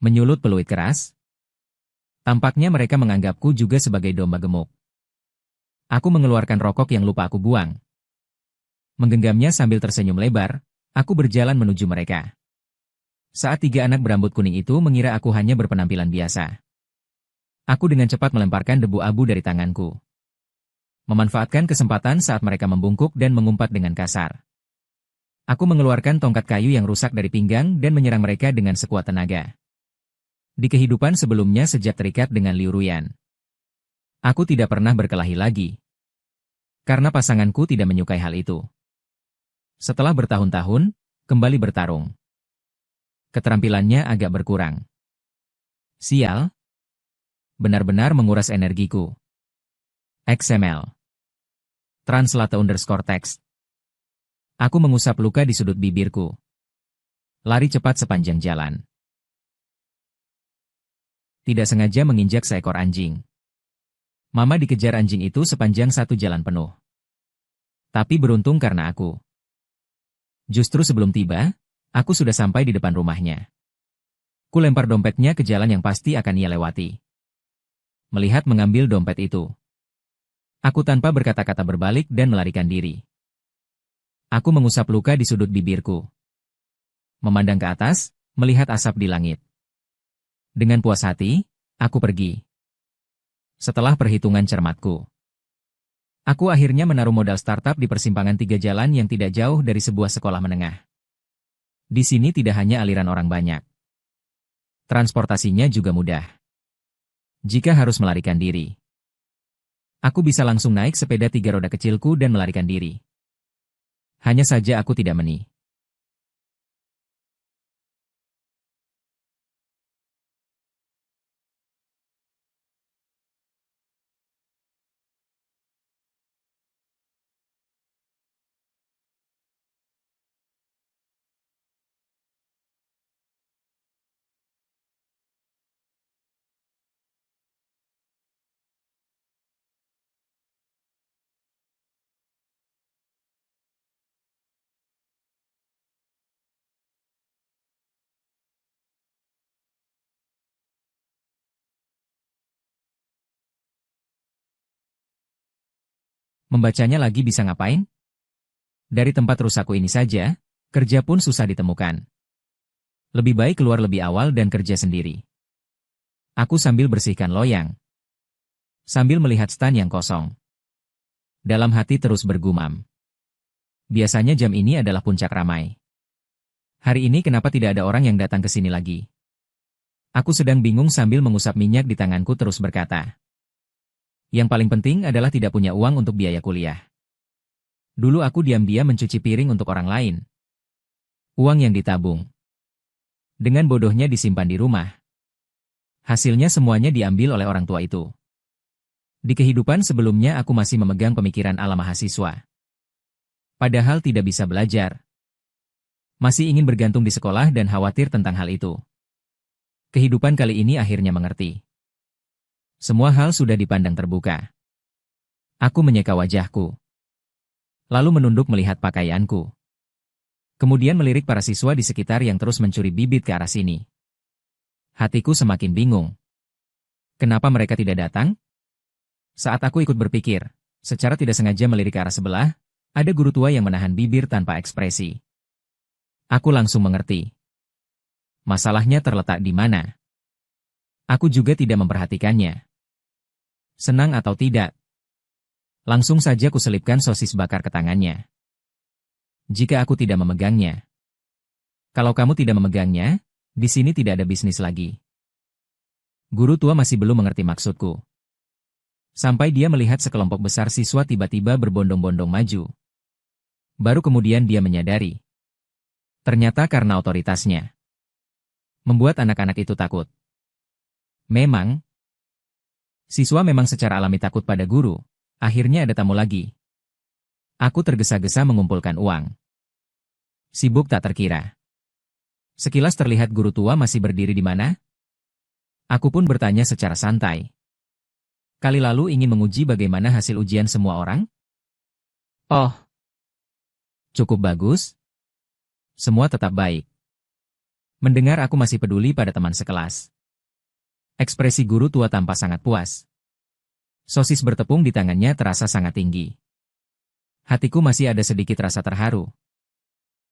Menyulut peluit keras. Tampaknya mereka menganggapku juga sebagai domba gemuk. Aku mengeluarkan rokok yang lupa aku buang. Menggenggamnya sambil tersenyum lebar, aku berjalan menuju mereka. Saat 3 anak berambut kuning itu mengira aku hanya berpenampilan biasa. Aku dengan cepat melemparkan debu abu dari tanganku. Memanfaatkan kesempatan saat mereka membungkuk dan mengumpat dengan kasar. Aku mengeluarkan tongkat kayu yang rusak dari pinggang dan menyerang mereka dengan sekuat tenaga. Di kehidupan sebelumnya sejak terikat dengan Liu Ruyan, aku tidak pernah berkelahi lagi. Karena pasanganku tidak menyukai hal itu. Setelah bertahun-tahun, kembali bertarung. Keterampilannya agak berkurang. Sial. Benar-benar menguras energiku. XML. Translate_text. Aku mengusap luka di sudut bibirku. Lari cepat sepanjang jalan. Tidak sengaja menginjak seekor anjing. Mama dikejar anjing itu sepanjang 1 jalan penuh. Tapi beruntung karena aku. Justru sebelum tiba, aku sudah sampai di depan rumahnya. Ku lempar dompetnya ke jalan yang pasti akan ia lewati. Melihat mengambil dompet itu, aku tanpa berkata-kata berbalik dan melarikan diri. Aku mengusap luka di sudut bibirku. Memandang ke atas, melihat asap di langit. Dengan puas hati, aku pergi. Setelah perhitungan cermatku, aku akhirnya menaruh modal startup di persimpangan 3 jalan yang tidak jauh dari sebuah sekolah menengah. Di sini tidak hanya aliran orang banyak. Transportasinya juga mudah. Jika harus melarikan diri, aku bisa langsung naik sepeda 3 roda kecilku dan melarikan diri. Hanya saja aku tidak meni. Membacanya lagi bisa ngapain? Dari tempat rusakku ini saja, kerja pun susah ditemukan. Lebih baik keluar lebih awal dan kerja sendiri. Aku sambil bersihkan loyang. Sambil melihat stan yang kosong. Dalam hati terus bergumam. Biasanya jam ini adalah puncak ramai. Hari ini kenapa tidak ada orang yang datang ke sini lagi? Aku sedang bingung sambil mengusap minyak di tanganku terus berkata. Yang paling penting adalah tidak punya uang untuk biaya kuliah. Dulu aku diam-diam mencuci piring untuk orang lain. Uang yang ditabung. Dengan bodohnya disimpan di rumah. Hasilnya semuanya diambil oleh orang tua itu. Di kehidupan sebelumnya aku masih memegang pemikiran ala mahasiswa. Padahal tidak bisa belajar. Masih ingin bergantung di sekolah dan khawatir tentang hal itu. Kehidupan kali ini akhirnya mengerti. Semua hal sudah dipandang terbuka. Aku menyeka wajahku. Lalu menunduk melihat pakaianku. Kemudian melirik para siswa di sekitar yang terus mencuri bibit ke arah sini. Hatiku semakin bingung. Kenapa mereka tidak datang? Saat aku ikut berpikir, secara tidak sengaja melirik ke arah sebelah, ada guru tua yang menahan bibir tanpa ekspresi. Aku langsung mengerti. Masalahnya terletak di mana? Aku juga tidak memperhatikannya. Senang atau tidak? Langsung saja kuselipkan sosis bakar ke tangannya. Jika aku tidak memegangnya. Kalau kamu tidak memegangnya, di sini tidak ada bisnis lagi. Guru tua masih belum mengerti maksudku. Sampai dia melihat sekelompok besar siswa tiba-tiba berbondong-bondong maju. Baru kemudian dia menyadari. Ternyata karena otoritasnya. Membuat anak-anak itu takut. Memang, siswa memang secara alami takut pada guru. Akhirnya ada tamu lagi. Aku tergesa-gesa mengumpulkan uang. Sibuk tak terkira. Sekilas terlihat guru tua masih berdiri di mana? Aku pun bertanya secara santai. Kali lalu ingin menguji bagaimana hasil ujian semua orang? Oh, cukup bagus. Semua tetap baik. Mendengar aku masih peduli pada teman sekelas. Ekspresi guru tua tampak sangat puas. Sosis bertepung di tangannya terasa sangat tinggi. Hatiku masih ada sedikit rasa terharu.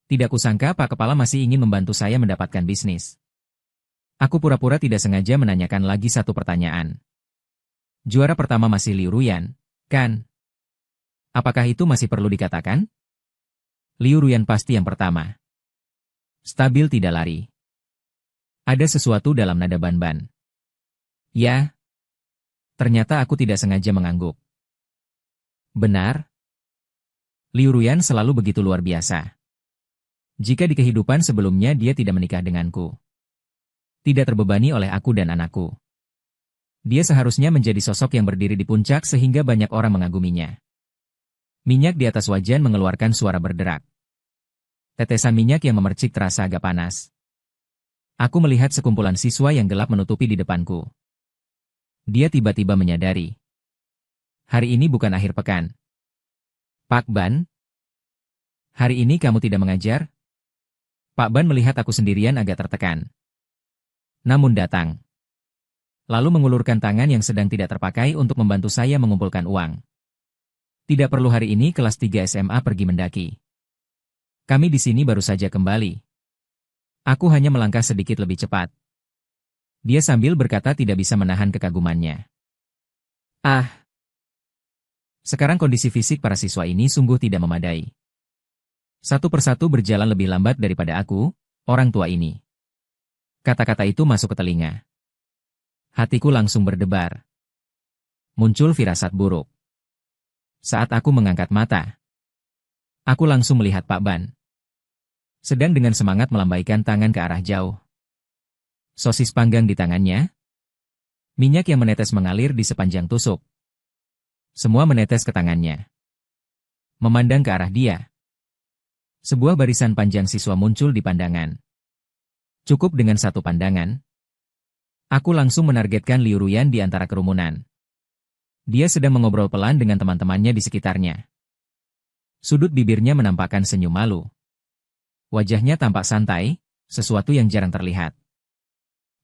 Tidak kusangka Pak Kepala masih ingin membantu saya mendapatkan bisnis. Aku pura-pura tidak sengaja menanyakan lagi satu pertanyaan. Juara pertama masih Liu Ruyan, kan? Apakah itu masih perlu dikatakan? Liu Ruyan pasti yang pertama. Stabil tidak lari. Ada sesuatu dalam nada Banban. Ya. Ternyata aku tidak sengaja mengangguk. Benar. Liu Ruyan selalu begitu luar biasa. Jika di kehidupan sebelumnya dia tidak menikah denganku. Tidak terbebani oleh aku dan anakku. Dia seharusnya menjadi sosok yang berdiri di puncak sehingga banyak orang mengaguminya. Minyak di atas wajan mengeluarkan suara berderak. Tetesan minyak yang memercik terasa agak panas. Aku melihat sekumpulan siswa yang gelap menutupi di depanku. Dia tiba-tiba menyadari. Hari ini bukan akhir pekan. Pak Ban? Hari ini kamu tidak mengajar? Pak Ban melihat aku sendirian agak tertekan. Namun datang. Lalu mengulurkan tangan yang sedang tidak terpakai untuk membantu saya mengumpulkan uang. Tidak perlu hari ini kelas 3 SMA pergi mendaki. Kami di sini baru saja kembali. Aku hanya melangkah sedikit lebih cepat. Dia sambil berkata tidak bisa menahan kekagumannya. Ah! Sekarang kondisi fisik para siswa ini sungguh tidak memadai. Satu persatu berjalan lebih lambat daripada aku, orang tua ini. Kata-kata itu masuk ke telinga. Hatiku langsung berdebar. Muncul firasat buruk. Saat aku mengangkat mata, aku langsung melihat Pak Ban. Sedang dengan semangat melambaikan tangan ke arah jauh. Sosis panggang di tangannya. Minyak yang menetes mengalir di sepanjang tusuk. Semua menetes ke tangannya. Memandang ke arah dia. Sebuah barisan panjang siswa muncul di pandangan. Cukup dengan satu pandangan. Aku langsung menargetkan Liu Ruyan di antara kerumunan. Dia sedang mengobrol pelan dengan teman-temannya di sekitarnya. Sudut bibirnya menampakkan senyum malu. Wajahnya tampak santai, sesuatu yang jarang terlihat.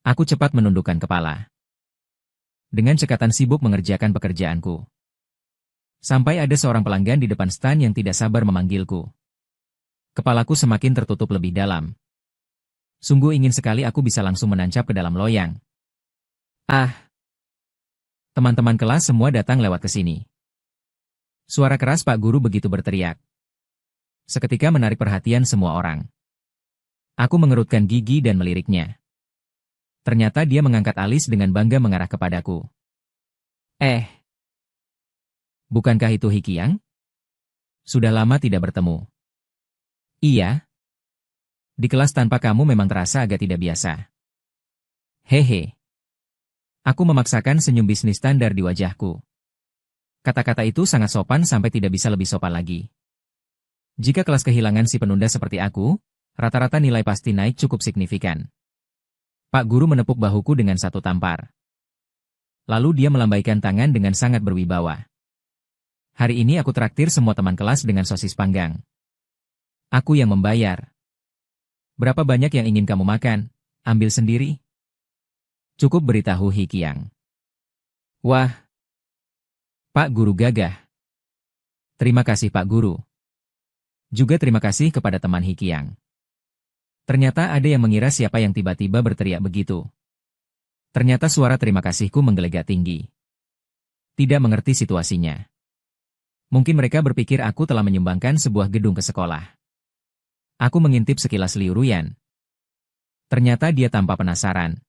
Aku cepat menundukkan kepala. Dengan cekatan sibuk mengerjakan pekerjaanku. Sampai ada seorang pelanggan di depan stan yang tidak sabar memanggilku. Kepalaku semakin tertutup lebih dalam. Sungguh ingin sekali aku bisa langsung menancap ke dalam loyang. Ah! Teman-teman kelas semua datang lewat ke sini. Suara keras Pak Guru begitu berteriak. Seketika menarik perhatian semua orang. Aku mengerutkan gigi dan meliriknya. Ternyata dia mengangkat alis dengan bangga mengarah kepadaku. Bukankah itu Hikiang? Sudah lama tidak bertemu. Iya. Di kelas tanpa kamu memang terasa agak tidak biasa. Hehe. Aku memaksakan senyum bisnis standar di wajahku. Kata-kata itu sangat sopan sampai tidak bisa lebih sopan lagi. Jika kelas kehilangan si penunda seperti aku, rata-rata nilai pasti naik cukup signifikan. Pak Guru menepuk bahuku dengan satu tampar. Lalu dia melambaikan tangan dengan sangat berwibawa. Hari ini aku traktir semua teman kelas dengan sosis panggang. Aku yang membayar. Berapa banyak yang ingin kamu makan? Ambil sendiri. Cukup, beritahu Hikiang. Wah. Pak Guru gagah. Terima kasih Pak Guru. Juga terima kasih kepada teman Hikiang. Ternyata ada yang mengira siapa yang tiba-tiba berteriak begitu. Ternyata suara terima kasihku menggelegar tinggi. Tidak mengerti situasinya. Mungkin mereka berpikir aku telah menyumbangkan sebuah gedung ke sekolah. Aku mengintip sekilas Liu Ruyan. Ternyata dia tampak penasaran.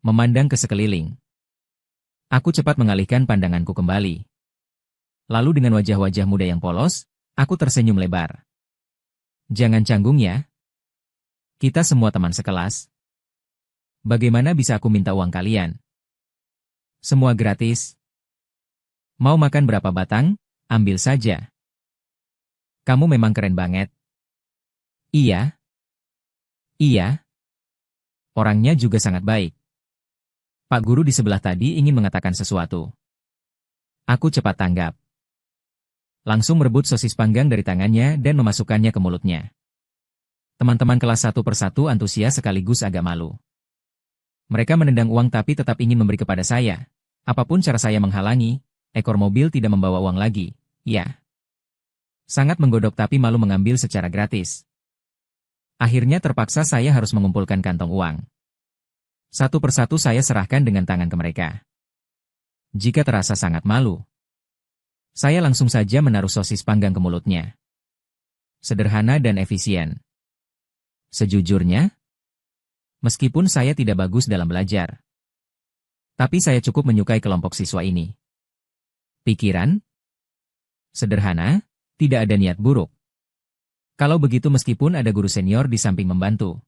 Memandang ke sekeliling. Aku cepat mengalihkan pandanganku kembali. Lalu dengan wajah-wajah muda yang polos, aku tersenyum lebar. Jangan canggung ya. Kita semua teman sekelas. Bagaimana bisa aku minta uang kalian? Semua gratis. Mau makan berapa batang? Ambil saja. Kamu memang keren banget. Iya. Iya. Orangnya juga sangat baik. Pak Guru di sebelah tadi ingin mengatakan sesuatu. Aku cepat tanggap. Langsung merebut sosis panggang dari tangannya dan memasukkannya ke mulutnya. Teman-teman kelas satu persatu antusias sekaligus agak malu. Mereka menendang uang tapi tetap ingin memberi kepada saya. Apapun cara saya menghalangi, ekor mobil tidak membawa uang lagi. Ya. Sangat menggodok tapi malu mengambil secara gratis. Akhirnya terpaksa saya harus mengumpulkan kantong uang. Satu persatu saya serahkan dengan tangan ke mereka. Jika terasa sangat malu, saya langsung saja menaruh sosis panggang ke mulutnya. Sederhana dan efisien. Sejujurnya, meskipun saya tidak bagus dalam belajar, tapi saya cukup menyukai kelompok siswa ini. Pikiran? Sederhana, tidak ada niat buruk. Kalau begitu meskipun ada guru senior di samping membantu,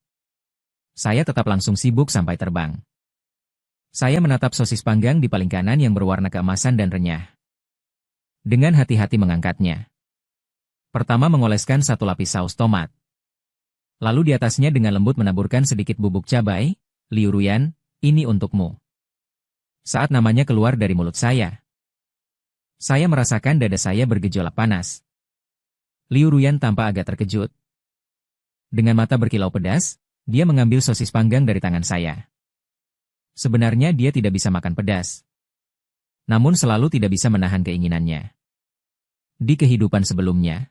saya tetap langsung sibuk sampai terbang. Saya menatap sosis panggang di paling kanan yang berwarna keemasan dan renyah. Dengan hati-hati mengangkatnya. Pertama mengoleskan satu lapis saus tomat. Lalu di atasnya dengan lembut menaburkan sedikit bubuk cabai. Liu Ruyan, ini untukmu. Saat namanya keluar dari mulut saya merasakan dada saya bergejolak panas. Liu Ruyan tampak agak terkejut. Dengan mata berkilau pedas, dia mengambil sosis panggang dari tangan saya. Sebenarnya dia tidak bisa makan pedas. Namun selalu tidak bisa menahan keinginannya. Di kehidupan sebelumnya,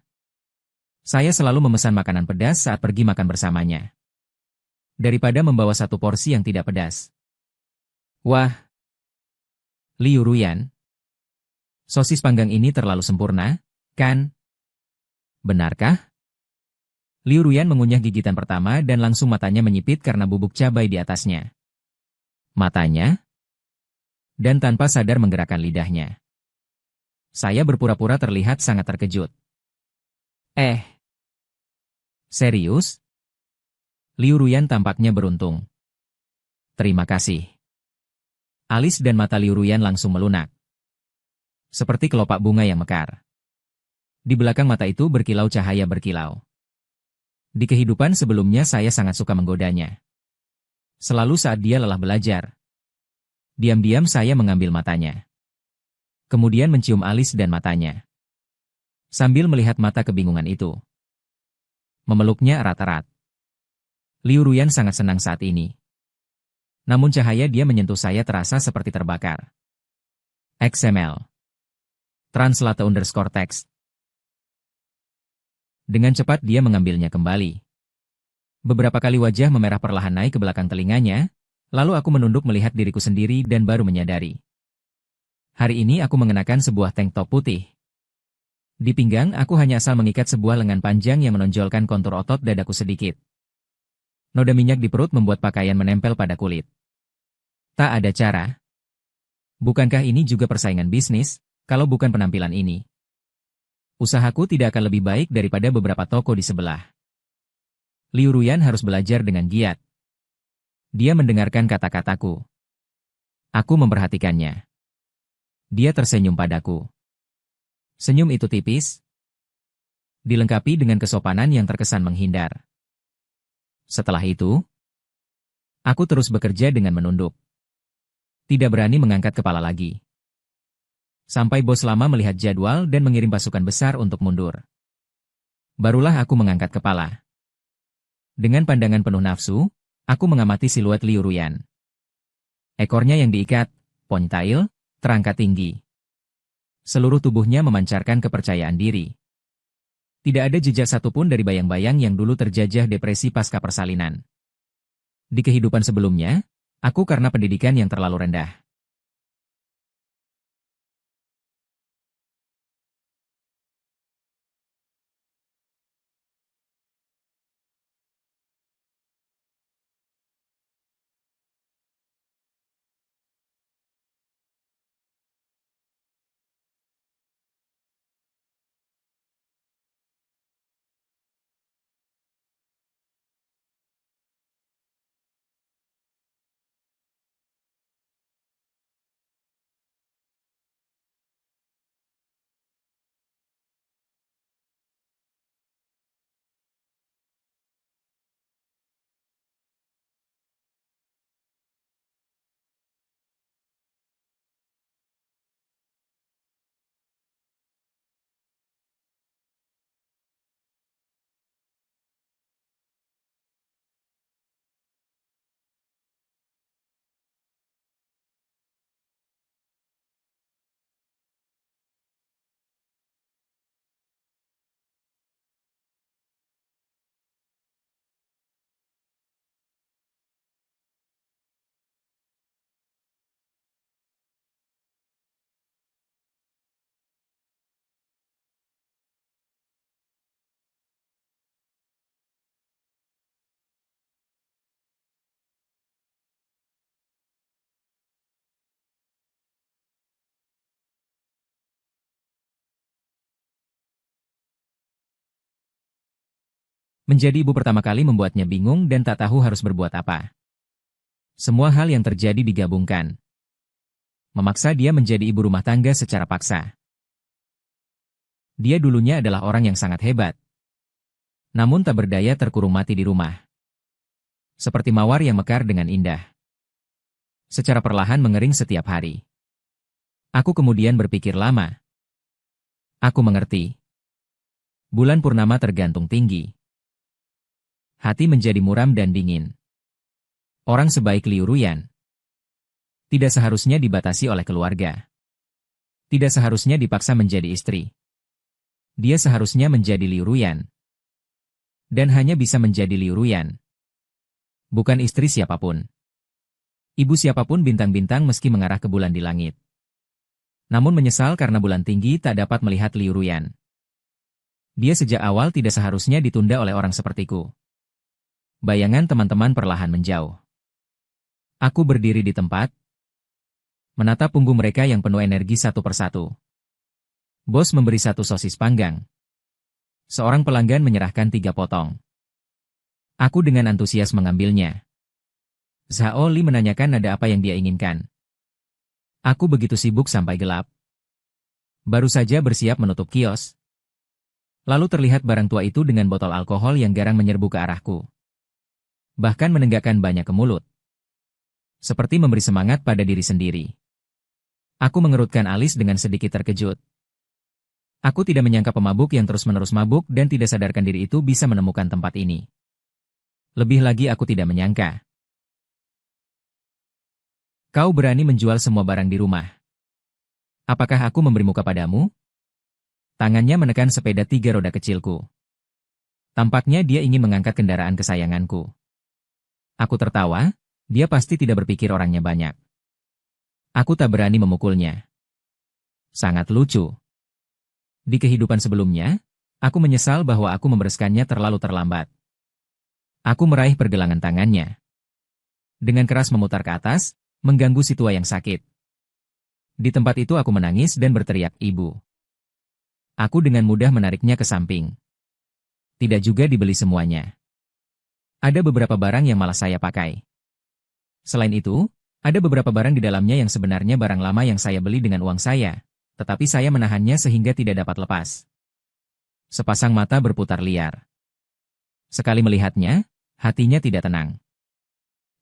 saya selalu memesan makanan pedas saat pergi makan bersamanya. Daripada membawa satu porsi yang tidak pedas. Wah! Liu Ruyan. Sosis panggang ini terlalu sempurna, kan? Benarkah? Liu Ruyan mengunyah gigitan pertama dan langsung matanya menyipit karena bubuk cabai di atasnya. Matanya? Dan tanpa sadar menggerakkan lidahnya. Saya berpura-pura terlihat sangat terkejut. Serius? Liu Ruyan tampaknya beruntung. Terima kasih. Alis dan mata Liu Ruyan langsung melunak. Seperti kelopak bunga yang mekar. Di belakang mata itu berkilau cahaya berkilau. Di kehidupan sebelumnya saya sangat suka menggodanya. Selalu saat dia lelah belajar. Diam-diam saya mengambil matanya. Kemudian mencium alis dan matanya. Sambil melihat mata kebingungan itu. Memeluknya erat-erat. Liu Ruyan sangat senang saat ini. Namun cahaya dia menyentuh saya terasa seperti terbakar. XML. Translate_text. Dengan cepat dia mengambilnya kembali. Beberapa kali wajah memerah perlahan naik ke belakang telinganya, lalu aku menunduk melihat diriku sendiri dan baru menyadari. Hari ini aku mengenakan sebuah tank top putih. Di pinggang aku hanya asal mengikat sebuah lengan panjang yang menonjolkan kontur otot dadaku sedikit. Noda minyak di perut membuat pakaian menempel pada kulit. Tak ada cara. Bukankah ini juga persaingan bisnis, kalau bukan penampilan ini? Usahaku tidak akan lebih baik daripada beberapa toko di sebelah. Liu Ruyan harus belajar dengan giat. Dia mendengarkan kata-kataku. Aku memperhatikannya. Dia tersenyum padaku. Senyum itu tipis, dilengkapi dengan kesopanan yang terkesan menghindar. Setelah itu, aku terus bekerja dengan menunduk. Tidak berani mengangkat kepala lagi. Sampai bos lama melihat jadwal dan mengirim pasukan besar untuk mundur. Barulah aku mengangkat kepala. Dengan pandangan penuh nafsu, aku mengamati siluet Liu Ruyan. Ekornya yang diikat, ponytail, terangkat tinggi. Seluruh tubuhnya memancarkan kepercayaan diri. Tidak ada jejak satupun dari bayang-bayang yang dulu terjajah depresi pasca persalinan. Di kehidupan sebelumnya, aku karena pendidikan yang terlalu rendah. Menjadi ibu pertama kali membuatnya bingung dan tak tahu harus berbuat apa. Semua hal yang terjadi digabungkan. Memaksa dia menjadi ibu rumah tangga secara paksa. Dia dulunya adalah orang yang sangat hebat. Namun tak berdaya terkurung mati di rumah. Seperti mawar yang mekar dengan indah. Secara perlahan mengering setiap hari. Aku kemudian berpikir lama. Aku mengerti. Bulan purnama tergantung tinggi. Hati menjadi muram dan dingin. Orang sebaik Liu Ruyan tidak seharusnya dibatasi oleh keluarga. Tidak seharusnya dipaksa menjadi istri. Dia seharusnya menjadi Liu Ruyan. Dan hanya bisa menjadi Liu Ruyan. Bukan istri siapapun. Ibu siapapun bintang-bintang meski mengarah ke bulan di langit. Namun menyesal karena bulan tinggi tak dapat melihat Liu Ruyan. Dia sejak awal tidak seharusnya ditunda oleh orang sepertiku. Bayangan teman-teman perlahan menjauh. Aku berdiri di tempat, menatap punggung mereka yang penuh energi satu persatu. Bos memberi satu sosis panggang. Seorang pelanggan menyerahkan 3 potong. Aku dengan antusias mengambilnya. Zhao Li menanyakan ada apa yang dia inginkan. Aku begitu sibuk sampai gelap. Baru saja bersiap menutup kios. Lalu terlihat barang tua itu dengan botol alkohol yang garang menyerbu ke arahku. Bahkan menenggakkan banyak ke mulut. Seperti memberi semangat pada diri sendiri. Aku mengerutkan alis dengan sedikit terkejut. Aku tidak menyangka pemabuk yang terus-menerus mabuk dan tidak sadarkan diri itu bisa menemukan tempat ini. Lebih lagi aku tidak menyangka. Kau berani menjual semua barang di rumah. Apakah aku memberi muka padamu? Tangannya menekan sepeda 3 roda kecilku. Tampaknya dia ingin mengangkat kendaraan kesayanganku. Aku tertawa, dia pasti tidak berpikir orangnya banyak. Aku tak berani memukulnya. Sangat lucu. Di kehidupan sebelumnya, aku menyesal bahwa aku membereskannya terlalu terlambat. Aku meraih pergelangan tangannya. Dengan keras memutar ke atas, mengganggu si tua yang sakit. Di tempat itu aku menangis dan berteriak, "Ibu." Aku dengan mudah menariknya ke samping. Tidak juga dibeli semuanya. Ada beberapa barang yang malah saya pakai. Selain itu, ada beberapa barang di dalamnya yang sebenarnya barang lama yang saya beli dengan uang saya, tetapi saya menahannya sehingga tidak dapat lepas. Sepasang mata berputar liar. Sekali melihatnya, hatinya tidak tenang.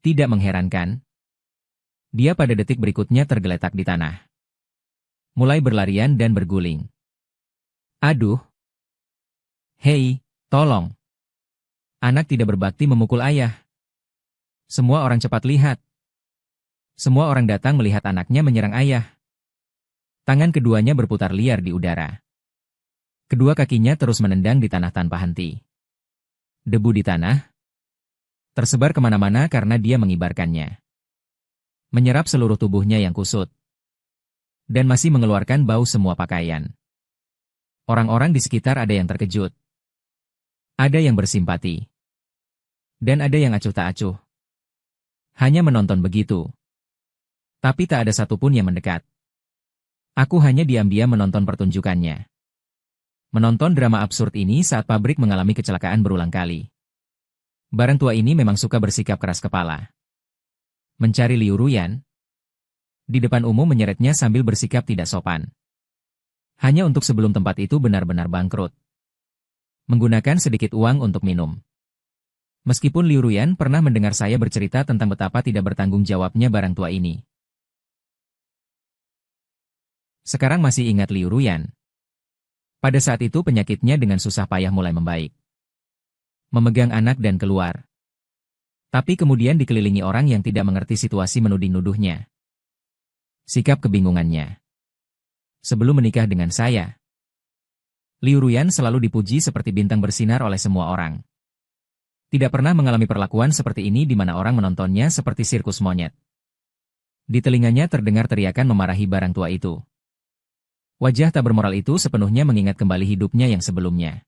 Tidak mengherankan. Dia pada detik berikutnya tergeletak di tanah. Mulai berlarian dan berguling. Aduh. Hei, tolong. Anak tidak berbakti memukul ayah. Semua orang cepat lihat. Semua orang datang melihat anaknya menyerang ayah. Tangan keduanya berputar liar di udara. Kedua kakinya terus menendang di tanah tanpa henti. Debu di tanah tersebar kemana-mana karena dia mengibarkannya. Menyerap seluruh tubuhnya yang kusut. Dan masih mengeluarkan bau semua pakaian. Orang-orang di sekitar ada yang terkejut. Ada yang bersimpati. Dan ada yang acuh tak acuh. Hanya menonton begitu. Tapi tak ada satupun yang mendekat. Aku hanya diam-diam menonton pertunjukannya. Menonton drama absurd ini saat pabrik mengalami kecelakaan berulang kali. Barang tua ini memang suka bersikap keras kepala. Mencari Liu Ruyan. Di depan umum menyeretnya sambil bersikap tidak sopan. Hanya untuk sebelum tempat itu benar-benar bangkrut. Menggunakan sedikit uang untuk minum. Meskipun Liu Ruyan pernah mendengar saya bercerita tentang betapa tidak bertanggung jawabnya barang tua ini. Sekarang masih ingat Liu Ruyan. Pada saat itu penyakitnya dengan susah payah mulai membaik. Memegang anak dan keluar. Tapi kemudian dikelilingi orang yang tidak mengerti situasi menuding-nuduhnya. Sikap kebingungannya. Sebelum menikah dengan saya, Liu Ruyan selalu dipuji seperti bintang bersinar oleh semua orang. Tidak pernah mengalami perlakuan seperti ini di mana orang menontonnya seperti sirkus monyet. Di telinganya terdengar teriakan memarahi barang tua itu. Wajah tak bermoral itu sepenuhnya mengingat kembali hidupnya yang sebelumnya.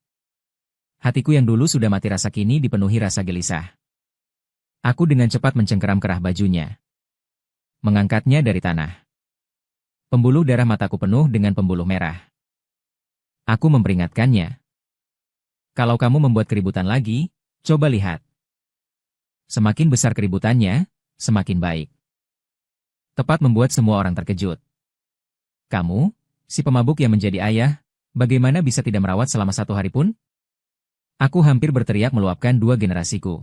Hatiku yang dulu sudah mati rasa kini dipenuhi rasa gelisah. Aku dengan cepat mencengkeram kerah bajunya. Mengangkatnya dari tanah. Pembuluh darah mataku penuh dengan pembuluh merah. Aku memperingatkannya. Kalau kamu membuat keributan lagi, coba lihat. Semakin besar keributannya, semakin baik. Tepat membuat semua orang terkejut. Kamu, si pemabuk yang menjadi ayah, bagaimana bisa tidak merawat selama 1 hari pun? Aku hampir berteriak meluapkan 2 generasiku.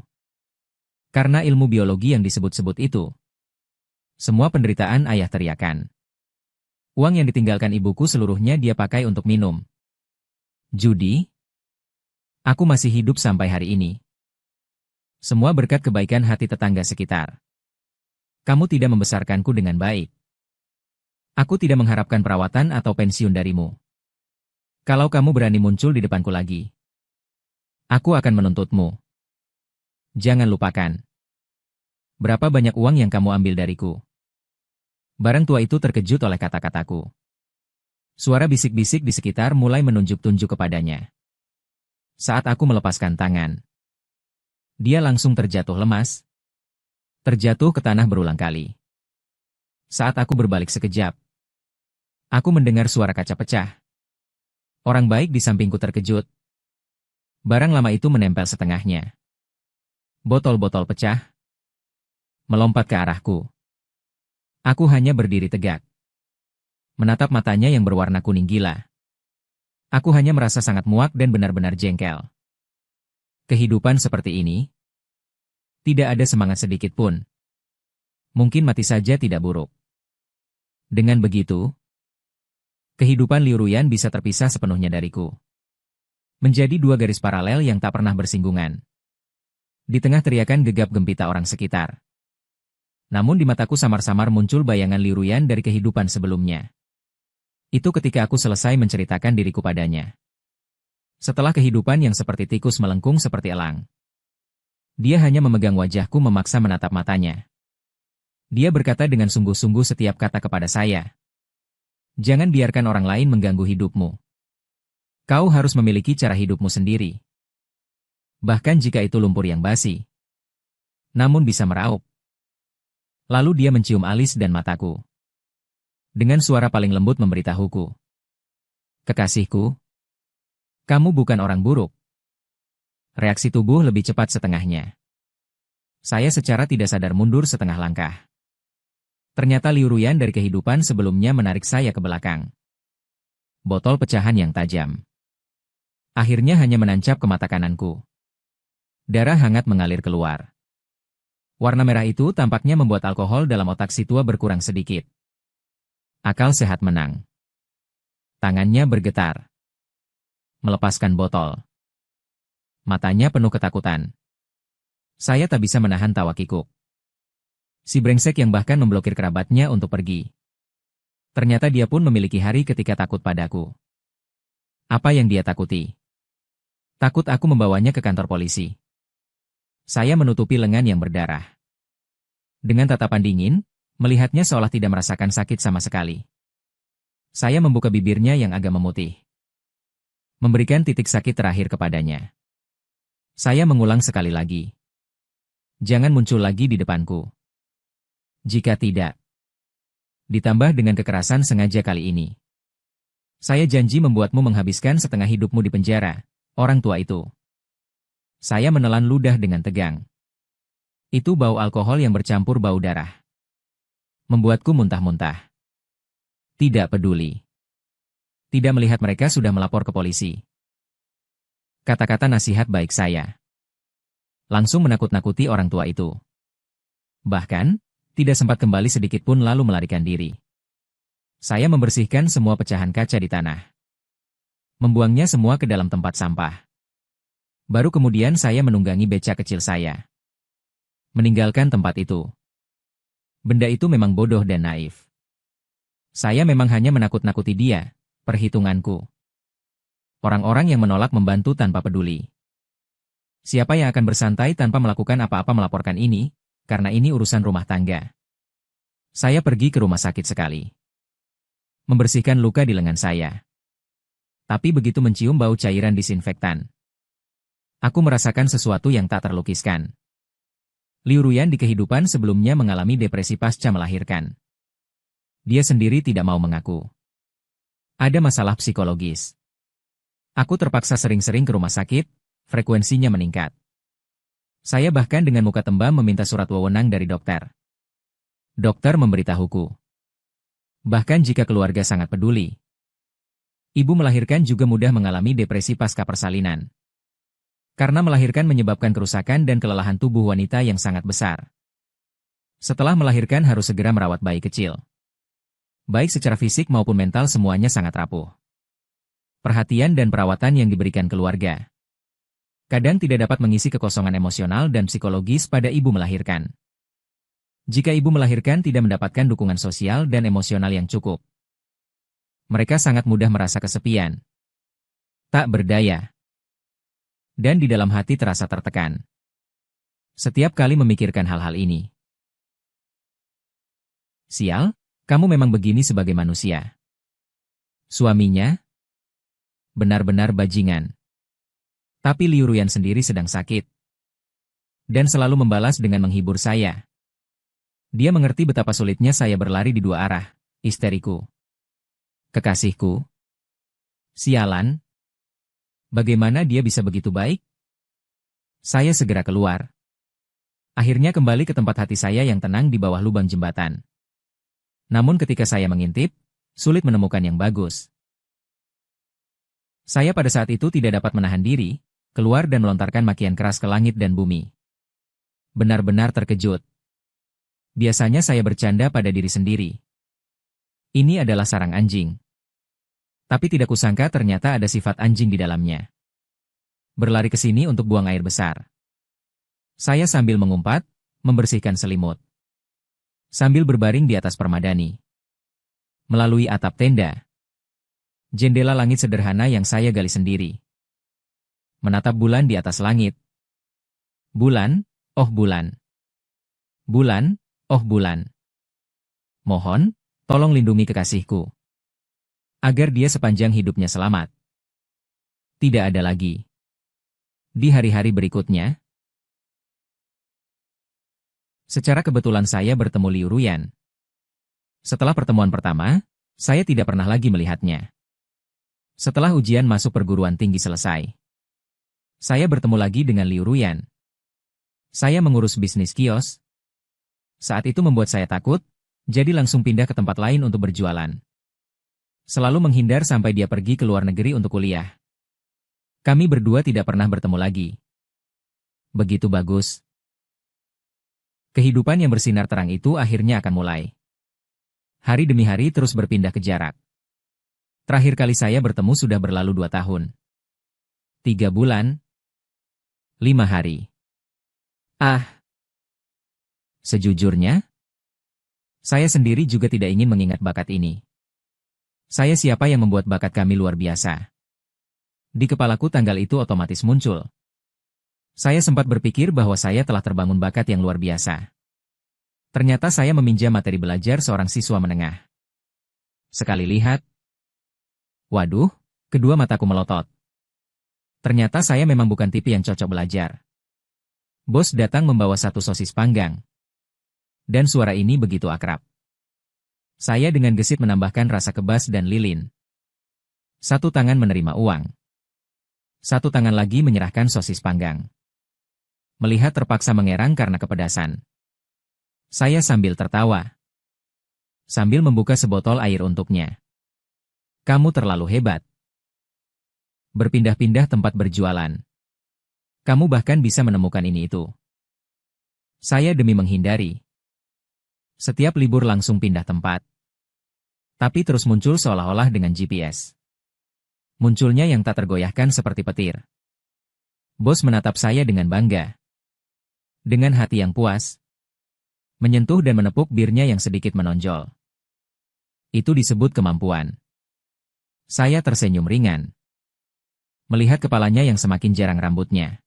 Karena ilmu biologi yang disebut-sebut itu. Semua penderitaan ayah teriakan. Uang yang ditinggalkan ibuku seluruhnya dia pakai untuk minum. Judi. Aku masih hidup sampai hari ini. Semua berkat kebaikan hati tetangga sekitar. Kamu tidak membesarkanku dengan baik. Aku tidak mengharapkan perawatan atau pensiun darimu. Kalau kamu berani muncul di depanku lagi, aku akan menuntutmu. Jangan lupakan. Berapa banyak uang yang kamu ambil dariku? Barang tua itu terkejut oleh kata-kataku. Suara bisik-bisik di sekitar mulai menunjuk-tunjuk kepadanya. Saat aku melepaskan tangan, dia langsung terjatuh lemas. Terjatuh ke tanah berulang kali. Saat aku berbalik sekejap, aku mendengar suara kaca pecah. Orang baik di sampingku terkejut. Barang lama itu menempel setengahnya. Botol-botol pecah. Melompat ke arahku. Aku hanya berdiri tegak. Menatap matanya yang berwarna kuning gila. Aku hanya merasa sangat muak dan benar-benar jengkel. Kehidupan seperti ini. Tidak ada semangat sedikit pun. Mungkin mati saja tidak buruk. Dengan begitu, kehidupan Liu Ruyan bisa terpisah sepenuhnya dariku. Menjadi 2 garis paralel yang tak pernah bersinggungan. Di tengah teriakan gegap gempita orang sekitar. Namun di mataku samar-samar muncul bayangan Liu Ruyan dari kehidupan sebelumnya. Itu ketika aku selesai menceritakan diriku padanya. Setelah kehidupan yang seperti tikus melengkung seperti elang. Dia hanya memegang wajahku memaksa menatap matanya. Dia berkata dengan sungguh-sungguh setiap kata kepada saya. Jangan biarkan orang lain mengganggu hidupmu. Kau harus memiliki cara hidupmu sendiri. Bahkan jika itu lumpur yang basi. Namun bisa meraup. Lalu dia mencium alis dan mataku. Dengan suara paling lembut memberitahuku. Kekasihku, kamu bukan orang buruk. Reaksi tubuh lebih cepat setengahnya. Saya secara tidak sadar mundur setengah langkah. Ternyata Liu Ruyan dari kehidupan sebelumnya menarik saya ke belakang. Botol pecahan yang tajam. Akhirnya hanya menancap ke mata kananku. Darah hangat mengalir keluar. Warna merah itu tampaknya membuat alkohol dalam otak si tua berkurang sedikit. Akal sehat menang. Tangannya bergetar. Melepaskan botol. Matanya penuh ketakutan. Saya tak bisa menahan tawa kikuk. Si brengsek yang bahkan memblokir kerabatnya untuk pergi. Ternyata dia pun memiliki hari ketika takut padaku. Apa yang dia takuti? Takut aku membawanya ke kantor polisi. Saya menutupi lengan yang berdarah. Dengan tatapan dingin, melihatnya seolah tidak merasakan sakit sama sekali. Saya membuka bibirnya yang agak memutih. Memberikan titik sakit terakhir kepadanya. Saya mengulang sekali lagi. Jangan muncul lagi di depanku. Jika tidak. Ditambah dengan kekerasan sengaja kali ini. Saya janji membuatmu menghabiskan setengah hidupmu di penjara, orang tua itu. Saya menelan ludah dengan tegang. Itu bau alkohol yang bercampur bau darah. Membuatku muntah-muntah. Tidak peduli. Tidak melihat mereka sudah melapor ke polisi. Kata-kata nasihat baik saya. Langsung menakut-nakuti orang tua itu. Bahkan, tidak sempat kembali sedikit pun lalu melarikan diri. Saya membersihkan semua pecahan kaca di tanah. Membuangnya semua ke dalam tempat sampah. Baru kemudian saya menunggangi becak kecil saya. Meninggalkan tempat itu. Benda itu memang bodoh dan naif. Saya memang hanya menakut-nakuti dia. Perhitunganku. Orang-orang yang menolak membantu tanpa peduli. Siapa yang akan bersantai tanpa melakukan apa-apa melaporkan ini, karena ini urusan rumah tangga. Saya pergi ke rumah sakit sekali. Membersihkan luka di lengan saya. Tapi begitu mencium bau cairan disinfektan. Aku merasakan sesuatu yang tak terlukiskan. Liu Ruyan di kehidupan sebelumnya mengalami depresi pasca melahirkan. Dia sendiri tidak mau mengaku. Ada masalah psikologis. Aku terpaksa sering-sering ke rumah sakit, frekuensinya meningkat. Saya bahkan dengan muka tembam meminta surat wewenang dari dokter. Dokter memberitahuku. Bahkan jika keluarga sangat peduli. Ibu melahirkan juga mudah mengalami depresi pasca persalinan. Karena melahirkan menyebabkan kerusakan dan kelelahan tubuh wanita yang sangat besar. Setelah melahirkan harus segera merawat bayi kecil. Baik secara fisik maupun mental semuanya sangat rapuh. Perhatian dan perawatan yang diberikan keluarga. Kadang tidak dapat mengisi kekosongan emosional dan psikologis pada ibu melahirkan. Jika ibu melahirkan tidak mendapatkan dukungan sosial dan emosional yang cukup. Mereka sangat mudah merasa kesepian. Tak berdaya. Dan di dalam hati terasa tertekan. Setiap kali memikirkan hal-hal ini. Sial? Kamu memang begini sebagai manusia. Suaminya? Benar-benar bajingan. Tapi Liu Ruyan sendiri sedang sakit. Dan selalu membalas dengan menghibur saya. Dia mengerti betapa sulitnya saya berlari di dua arah, isteriku. Kekasihku. Sialan. Bagaimana dia bisa begitu baik? Saya segera keluar. Akhirnya kembali ke tempat hati saya yang tenang di bawah lubang jembatan. Namun ketika saya mengintip, sulit menemukan yang bagus. Saya pada saat itu tidak dapat menahan diri, keluar dan melontarkan makian keras ke langit dan bumi. Benar-benar terkejut. Biasanya saya bercanda pada diri sendiri. Ini adalah sarang anjing. Tapi tidak kusangka ternyata ada sifat anjing di dalamnya. Berlari ke sini untuk buang air besar. Saya sambil mengumpat, membersihkan selimut. Sambil berbaring di atas permadani. Melalui atap tenda. Jendela langit sederhana yang saya gali sendiri. menatap bulan di atas langit. Bulan, oh bulan. Bulan, oh bulan. Mohon, tolong lindungi kekasihku. Agar dia sepanjang hidupnya selamat. Tidak ada lagi. Di hari-hari berikutnya, secara kebetulan saya bertemu Liu Ruyan. Setelah pertemuan pertama, saya tidak pernah lagi melihatnya. Setelah ujian masuk perguruan tinggi selesai, saya bertemu lagi dengan Liu Ruyan. Saya mengurus bisnis kios. Saat itu membuat saya takut, jadi langsung pindah ke tempat lain untuk berjualan. Selalu menghindar sampai dia pergi ke luar negeri untuk kuliah. Kami berdua tidak pernah bertemu lagi. Begitu bagus. Kehidupan yang bersinar terang itu akhirnya akan mulai. Hari demi hari terus berpindah ke jarak. Terakhir kali saya bertemu sudah berlalu 2 tahun. 3 bulan. 5 hari. Sejujurnya, saya sendiri juga tidak ingin mengingat bakat ini. Saya siapa yang membuat bakat kami luar biasa? Di kepalaku tanggal itu otomatis muncul. Saya sempat berpikir bahwa saya telah terbangun bakat yang luar biasa. Ternyata saya meminjam materi belajar seorang siswa menengah. Sekali lihat, waduh, kedua mataku melotot. Ternyata saya memang bukan tipe yang cocok belajar. Bos datang membawa 1 sosis panggang. Dan suara ini begitu akrab. Saya dengan gesit menambahkan rasa kebas dan lilin. 1 tangan menerima uang. 1 tangan lagi menyerahkan sosis panggang. Melihat terpaksa mengerang karena kepedasan. Saya sambil tertawa. Sambil membuka sebotol air untuknya. Kamu terlalu hebat. Berpindah-pindah tempat berjualan. Kamu bahkan bisa menemukan ini itu. Saya demi menghindari. Setiap libur langsung pindah tempat. Tapi terus muncul seolah-olah dengan GPS. Munculnya yang tak tergoyahkan seperti petir. Bos menatap saya dengan bangga. Dengan hati yang puas. Menyentuh dan menepuk birnya yang sedikit menonjol. Itu disebut kemampuan. Saya tersenyum ringan. Melihat kepalanya yang semakin jarang rambutnya.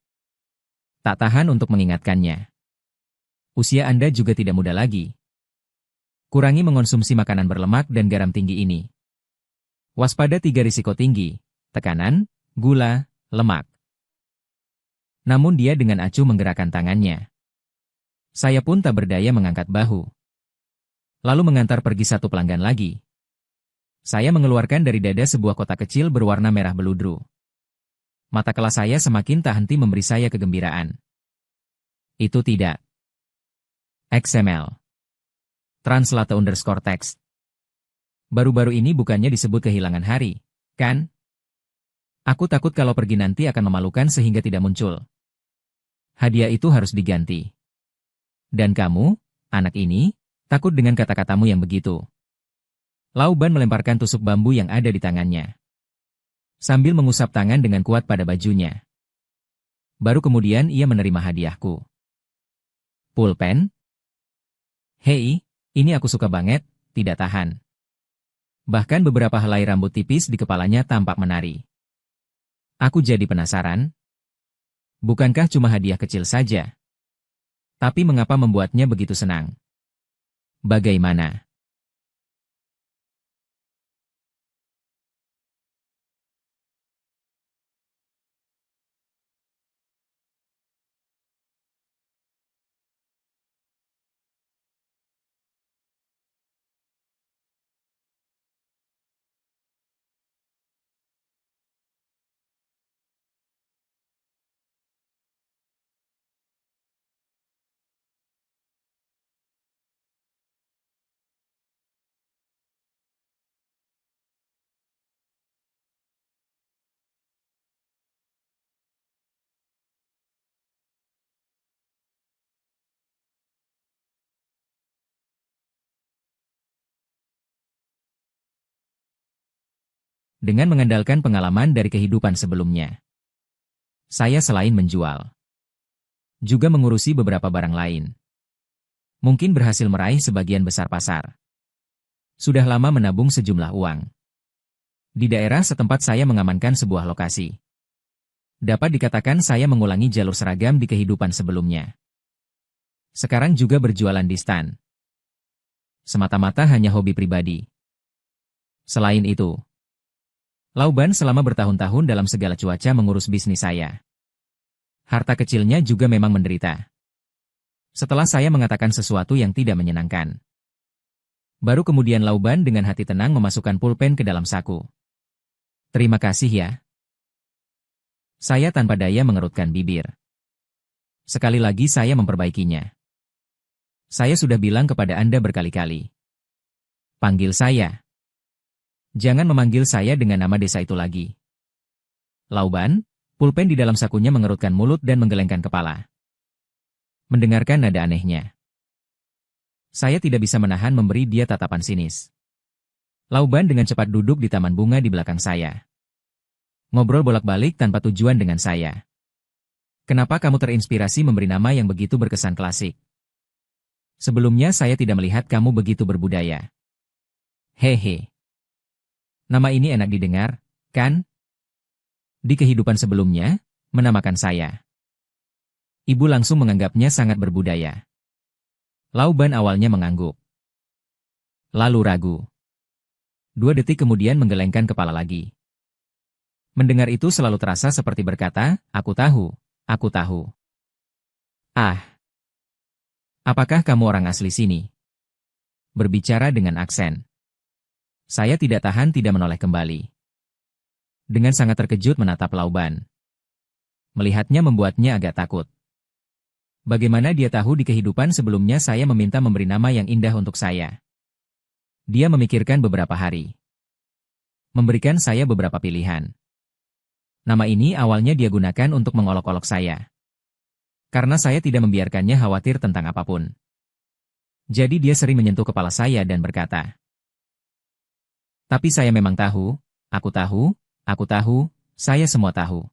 Tak tahan untuk mengingatkannya. Usia Anda juga tidak muda lagi. Kurangi mengonsumsi makanan berlemak dan garam tinggi ini. Waspada 3 risiko tinggi, tekanan, gula, lemak. Namun dia dengan acuh menggerakkan tangannya. Saya pun tak berdaya mengangkat bahu. Lalu mengantar pergi 1 pelanggan lagi. Saya mengeluarkan dari dada sebuah kotak kecil berwarna merah beludru. Mata kelas saya semakin tak henti memberi saya kegembiraan. Itu tidak. XML. Translate_text. Baru-baru ini bukannya disebut kehilangan hari, kan? Aku takut kalau pergi nanti akan memalukan sehingga tidak muncul. Hadiah itu harus diganti. Dan kamu, anak ini, takut dengan kata-katamu yang begitu. Lauban melemparkan tusuk bambu yang ada di tangannya. Sambil mengusap tangan dengan kuat pada bajunya. Baru kemudian ia menerima hadiahku. Pulpen? Hei, ini aku suka banget, tidak tahan. Bahkan beberapa helai rambut tipis di kepalanya tampak menari. Aku jadi penasaran. Bukankah cuma hadiah kecil saja? Tapi mengapa membuatnya begitu senang? Bagaimana? Dengan mengandalkan pengalaman dari kehidupan sebelumnya. Saya selain menjual, juga mengurusi beberapa barang lain. Mungkin berhasil meraih sebagian besar pasar. Sudah lama menabung sejumlah uang. Di daerah setempat saya mengamankan sebuah lokasi. Dapat dikatakan saya mengulangi jalur seragam di kehidupan sebelumnya. Sekarang juga berjualan di stan. Semata-mata hanya hobi pribadi. Selain itu, Lauban selama bertahun-tahun dalam segala cuaca mengurus bisnis saya. Harta kecilnya juga memang menderita. Setelah saya mengatakan sesuatu yang tidak menyenangkan, baru kemudian Lauban dengan hati tenang memasukkan pulpen ke dalam saku. Terima kasih ya. Saya tanpa daya mengerutkan bibir. Sekali lagi saya memperbaikinya. Saya sudah bilang kepada Anda berkali-kali. Panggil saya. Jangan memanggil saya dengan nama desa itu lagi. Lauban, pulpen di dalam sakunya mengerutkan mulut dan menggelengkan kepala. Mendengarkan nada anehnya, saya tidak bisa menahan memberi dia tatapan sinis. Lauban dengan cepat duduk di taman bunga di belakang saya. Ngobrol bolak-balik tanpa tujuan dengan saya. Kenapa kamu terinspirasi memberi nama yang begitu berkesan klasik? Sebelumnya saya tidak melihat kamu begitu berbudaya. Hehe. Nama ini enak didengar, kan? Di kehidupan sebelumnya, menamakan saya. Ibu langsung menganggapnya sangat berbudaya. Lauban awalnya mengangguk. Lalu ragu. 2 detik kemudian menggelengkan kepala lagi. Mendengar itu selalu terasa seperti berkata, aku tahu, aku tahu. Ah. Apakah kamu orang asli sini? Berbicara dengan aksen. Saya tidak tahan tidak menoleh kembali. Dengan sangat terkejut menatap Lauban. Melihatnya membuatnya agak takut. Bagaimana dia tahu di kehidupan sebelumnya saya meminta memberi nama yang indah untuk saya? Dia memikirkan beberapa hari. Memberikan saya beberapa pilihan. Nama ini awalnya dia gunakan untuk mengolok-olok saya. Karena saya tidak membiarkannya khawatir tentang apapun. Jadi dia sering menyentuh kepala saya dan berkata, tapi saya memang tahu, aku tahu, saya semua tahu.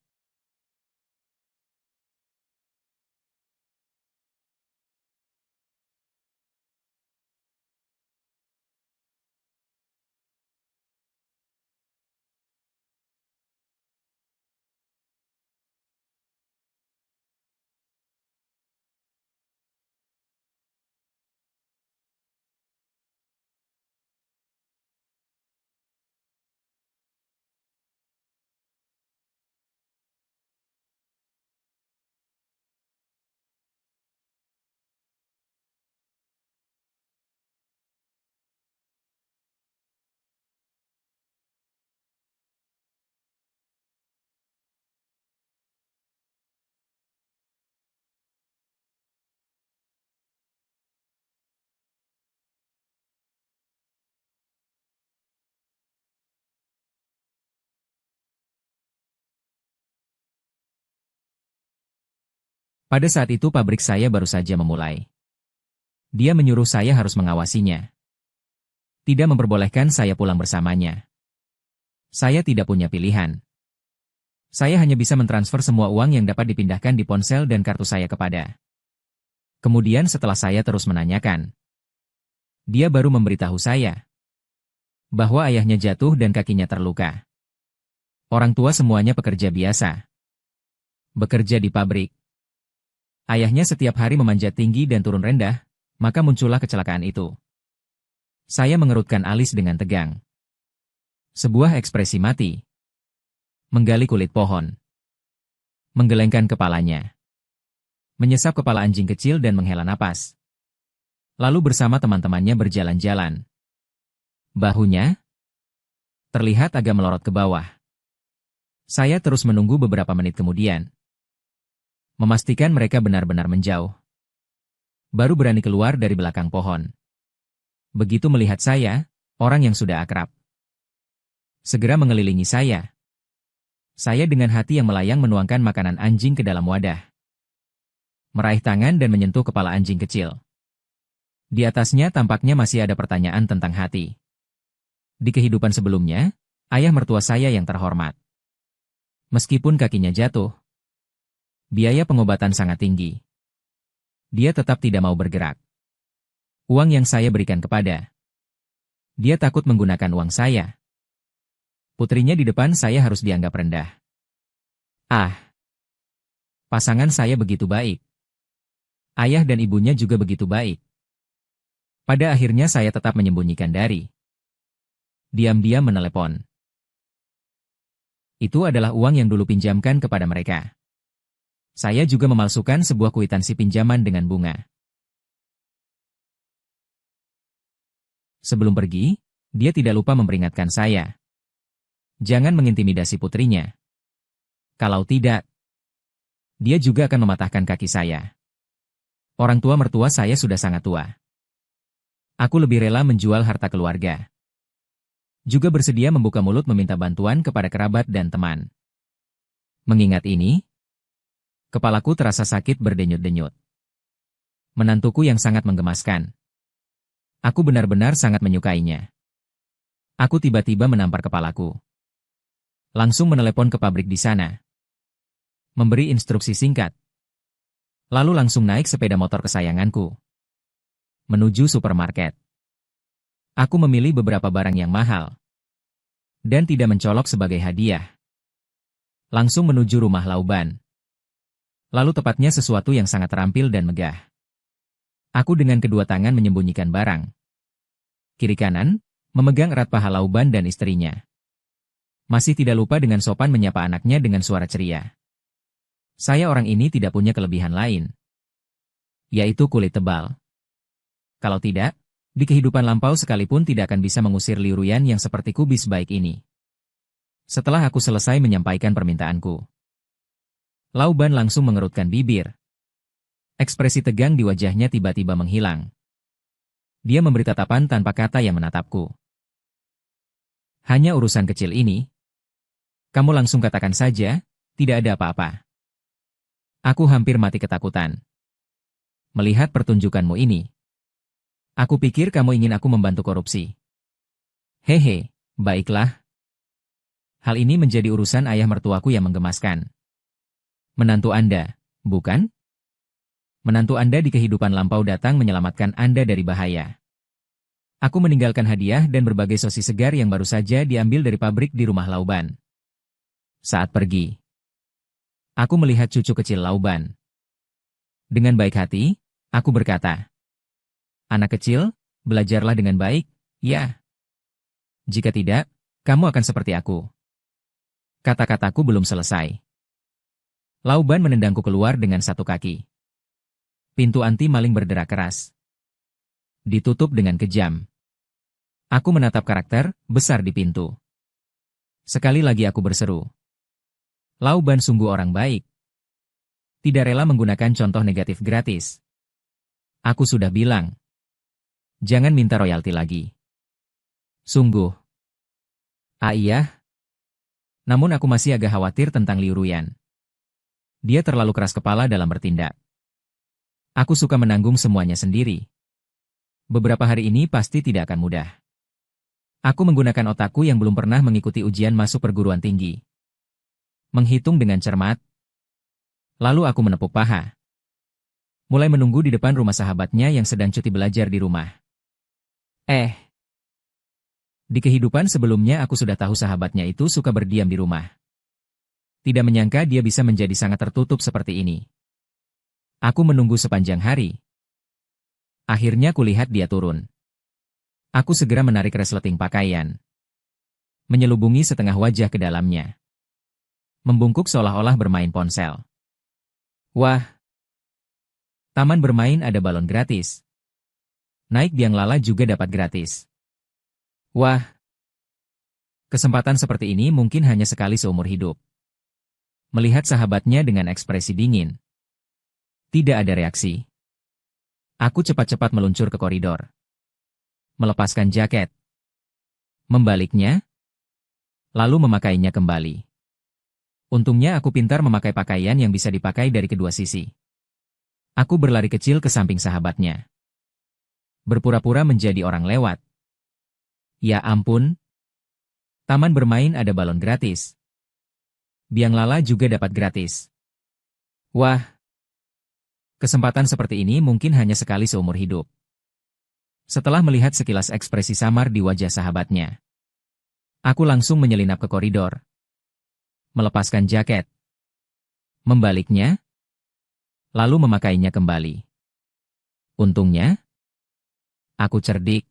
Pada saat itu pabrik saya baru saja memulai. Dia menyuruh saya harus mengawasinya. Tidak memperbolehkan saya pulang bersamanya. Saya tidak punya pilihan. Saya hanya bisa mentransfer semua uang yang dapat dipindahkan di ponsel dan kartu saya kepada. Kemudian setelah saya terus menanyakan, dia baru memberitahu saya bahwa ayahnya jatuh dan kakinya terluka. Orang tua semuanya pekerja biasa. Bekerja di pabrik. Ayahnya setiap hari memanjat tinggi dan turun rendah, maka muncullah kecelakaan itu. Saya mengerutkan alis dengan tegang. Sebuah ekspresi mati. Menggali kulit pohon. Menggelengkan kepalanya. Menyesap kepala anjing kecil dan menghela napas. Lalu bersama teman-temannya berjalan-jalan. Bahunya terlihat agak melorot ke bawah. Saya terus menunggu beberapa menit kemudian. Memastikan mereka benar-benar menjauh. Baru berani keluar dari belakang pohon. Begitu melihat saya, orang yang sudah akrab segera mengelilingi saya. Saya dengan hati yang melayang menuangkan makanan anjing ke dalam wadah. Meraih tangan dan menyentuh kepala anjing kecil. Di atasnya tampaknya masih ada pertanyaan tentang hati. Di kehidupan sebelumnya, ayah mertua saya yang terhormat. Meskipun kakinya jatuh, biaya pengobatan sangat tinggi. Dia tetap tidak mau bergerak. Uang yang saya berikan kepada dia takut menggunakan uang saya. Putrinya di depan saya harus dianggap rendah. Ah, Pasangan saya begitu baik. Ayah dan ibunya juga begitu baik. Pada akhirnya saya tetap menyembunyikan dari. Diam-diam menelepon. Itu adalah uang yang dulu pinjamkan kepada mereka. Saya juga memalsukan sebuah kwitansi pinjaman dengan bunga. Sebelum pergi, dia tidak lupa memperingatkan saya. Jangan mengintimidasi putrinya. Kalau tidak, dia juga akan mematahkan kaki saya. Orang tua mertua saya sudah sangat tua. Aku lebih rela menjual harta keluarga. Juga bersedia membuka mulut meminta bantuan kepada kerabat dan teman. Mengingat ini, kepalaku terasa sakit berdenyut-denyut. Menantuku yang sangat menggemaskan. Aku benar-benar sangat menyukainya. Aku tiba-tiba menampar kepalaku. Langsung menelepon ke pabrik di sana. Memberi instruksi singkat. Lalu langsung naik sepeda motor kesayanganku. Menuju supermarket. Aku memilih beberapa barang yang mahal. Dan tidak mencolok sebagai hadiah. Langsung menuju rumah Lauban. Lalu tepatnya sesuatu yang sangat terampil dan megah. Aku dengan kedua tangan menyembunyikan barang. Kiri kanan, memegang erat paha Lauban dan istrinya. Masih tidak lupa dengan sopan menyapa anaknya dengan suara ceria. Saya orang ini tidak punya kelebihan lain. Yaitu kulit tebal. Kalau tidak, di kehidupan lampau sekalipun tidak akan bisa mengusir Liu Ruyan yang seperti kubis baik ini. Setelah aku selesai menyampaikan permintaanku, Lauban langsung mengerutkan bibir. Ekspresi tegang di wajahnya tiba-tiba menghilang. Dia memberi tatapan tanpa kata yang menatapku. Hanya urusan kecil ini. Kamu langsung katakan saja, tidak ada apa-apa. Aku hampir mati ketakutan. Melihat pertunjukanmu ini. Aku pikir kamu ingin aku membantu korupsi. Hehe, baiklah. Hal ini menjadi urusan ayah mertuaku yang menggemaskan. Menantu Anda, bukan? Menantu Anda di kehidupan lampau datang menyelamatkan Anda dari bahaya. Aku meninggalkan hadiah dan berbagai sosis segar yang baru saja diambil dari pabrik di rumah Lauban. Saat pergi, aku melihat cucu kecil Lauban. Dengan baik hati, aku berkata, "Anak kecil, belajarlah dengan baik, ya. Jika tidak, kamu akan seperti aku." Kata-kataku belum selesai. Lauban menendangku keluar dengan satu kaki. Pintu anti maling berderak keras. Ditutup dengan kejam. Aku menatap karakter besar di pintu. Sekali lagi aku berseru. Lauban sungguh orang baik. Tidak rela menggunakan contoh negatif gratis. Aku sudah bilang. Jangan minta royalti lagi. Sungguh. Iya. Namun aku masih agak khawatir tentang Liu Ruyan. Dia terlalu keras kepala dalam bertindak. Aku suka menanggung semuanya sendiri. Beberapa hari ini pasti tidak akan mudah. Aku menggunakan otakku yang belum pernah mengikuti ujian masuk perguruan tinggi. Menghitung dengan cermat. Lalu aku menepuk paha. Mulai menunggu di depan rumah sahabatnya yang sedang cuti belajar di rumah. Di kehidupan sebelumnya aku sudah tahu sahabatnya itu suka berdiam di rumah. Tidak menyangka dia bisa menjadi sangat tertutup seperti ini. Aku menunggu sepanjang hari. Akhirnya kulihat dia turun. Aku segera menarik resleting pakaian. Menyelubungi setengah wajah ke dalamnya. Membungkuk seolah-olah bermain ponsel. Wah! Taman bermain ada balon gratis. Naik biang lala juga dapat gratis. Wah! Kesempatan seperti ini mungkin hanya sekali seumur hidup. Melihat sahabatnya dengan ekspresi dingin. Tidak ada reaksi. Aku cepat-cepat meluncur ke koridor. Melepaskan jaket. Membaliknya. Lalu memakainya kembali. Untungnya aku pintar memakai pakaian yang bisa dipakai dari kedua sisi. Aku berlari kecil ke samping sahabatnya. Berpura-pura menjadi orang lewat. Ya ampun. Taman bermain ada balon gratis. Biang lala juga dapat gratis. Wah. Kesempatan seperti ini mungkin hanya sekali seumur hidup. Setelah melihat sekilas ekspresi samar di wajah sahabatnya, aku langsung menyelinap ke koridor. Melepaskan jaket. Membaliknya, lalu memakainya kembali. Untungnya, aku cerdik.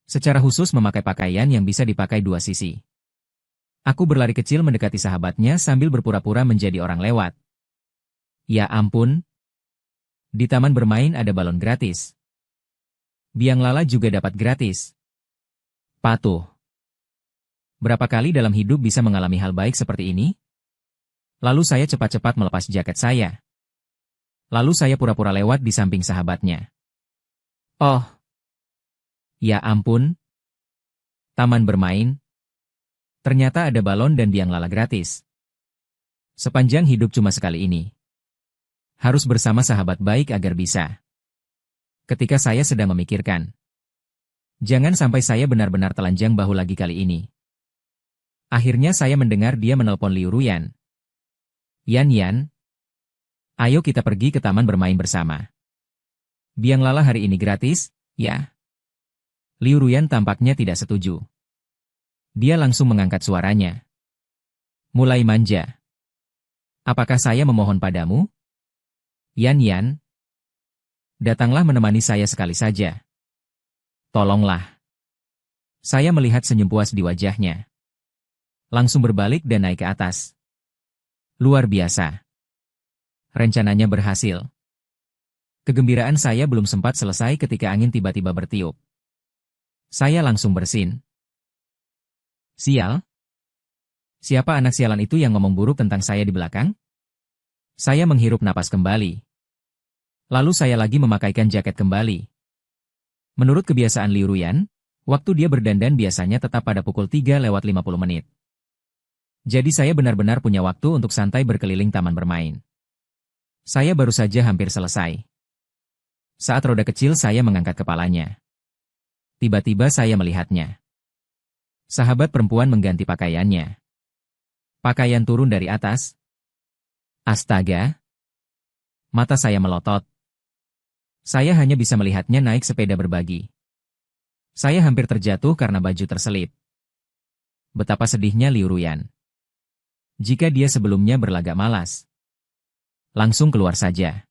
Secara khusus memakai pakaian yang bisa dipakai dua sisi. Aku berlari kecil mendekati sahabatnya sambil berpura-pura menjadi orang lewat. Ya ampun. Di taman bermain ada balon gratis. Biang lala juga dapat gratis. Patuh. Berapa kali dalam hidup bisa mengalami hal baik seperti ini? Lalu saya cepat-cepat melepas jaket saya. Lalu saya pura-pura lewat di samping sahabatnya. Oh. Ya ampun. Taman bermain. Ternyata ada balon dan biang lala gratis. Sepanjang hidup cuma sekali ini. Harus bersama sahabat baik agar bisa. Ketika saya sedang memikirkan. Jangan sampai saya benar-benar telanjang bahu lagi kali ini. Akhirnya saya mendengar dia menelpon Liu Ruyan. Yan, ayo kita pergi ke taman bermain bersama. Biang lala hari ini gratis, ya? Liu Ruyan tampaknya tidak setuju. Dia langsung mengangkat suaranya. Mulai manja. Apakah saya memohon padamu? Yan, datanglah menemani saya sekali saja. Tolonglah. Saya melihat senyum puas di wajahnya. Langsung berbalik dan naik ke atas. Luar biasa. Rencananya berhasil. Kegembiraan saya belum sempat selesai ketika angin tiba-tiba bertiup. Saya langsung bersin. Sial? Siapa anak sialan itu yang ngomong buruk tentang saya di belakang? Saya menghirup napas kembali. Lalu saya lagi memakaikan jaket kembali. Menurut kebiasaan Liu Ruyan, waktu dia berdandan biasanya tetap pada pukul 3:50 menit. Jadi saya benar-benar punya waktu untuk santai berkeliling taman bermain. Saya baru saja hampir selesai. Saat roda kecil saya mengangkat kepalanya. Tiba-tiba saya melihatnya. Sahabat perempuan mengganti pakaiannya. Pakaian turun dari atas. Astaga! Mata saya melotot. Saya hanya bisa melihatnya naik sepeda berbagi. Saya hampir terjatuh karena baju terselip. Betapa sedihnya Liu Ruyan. Jika dia sebelumnya berlagak malas. Langsung keluar saja.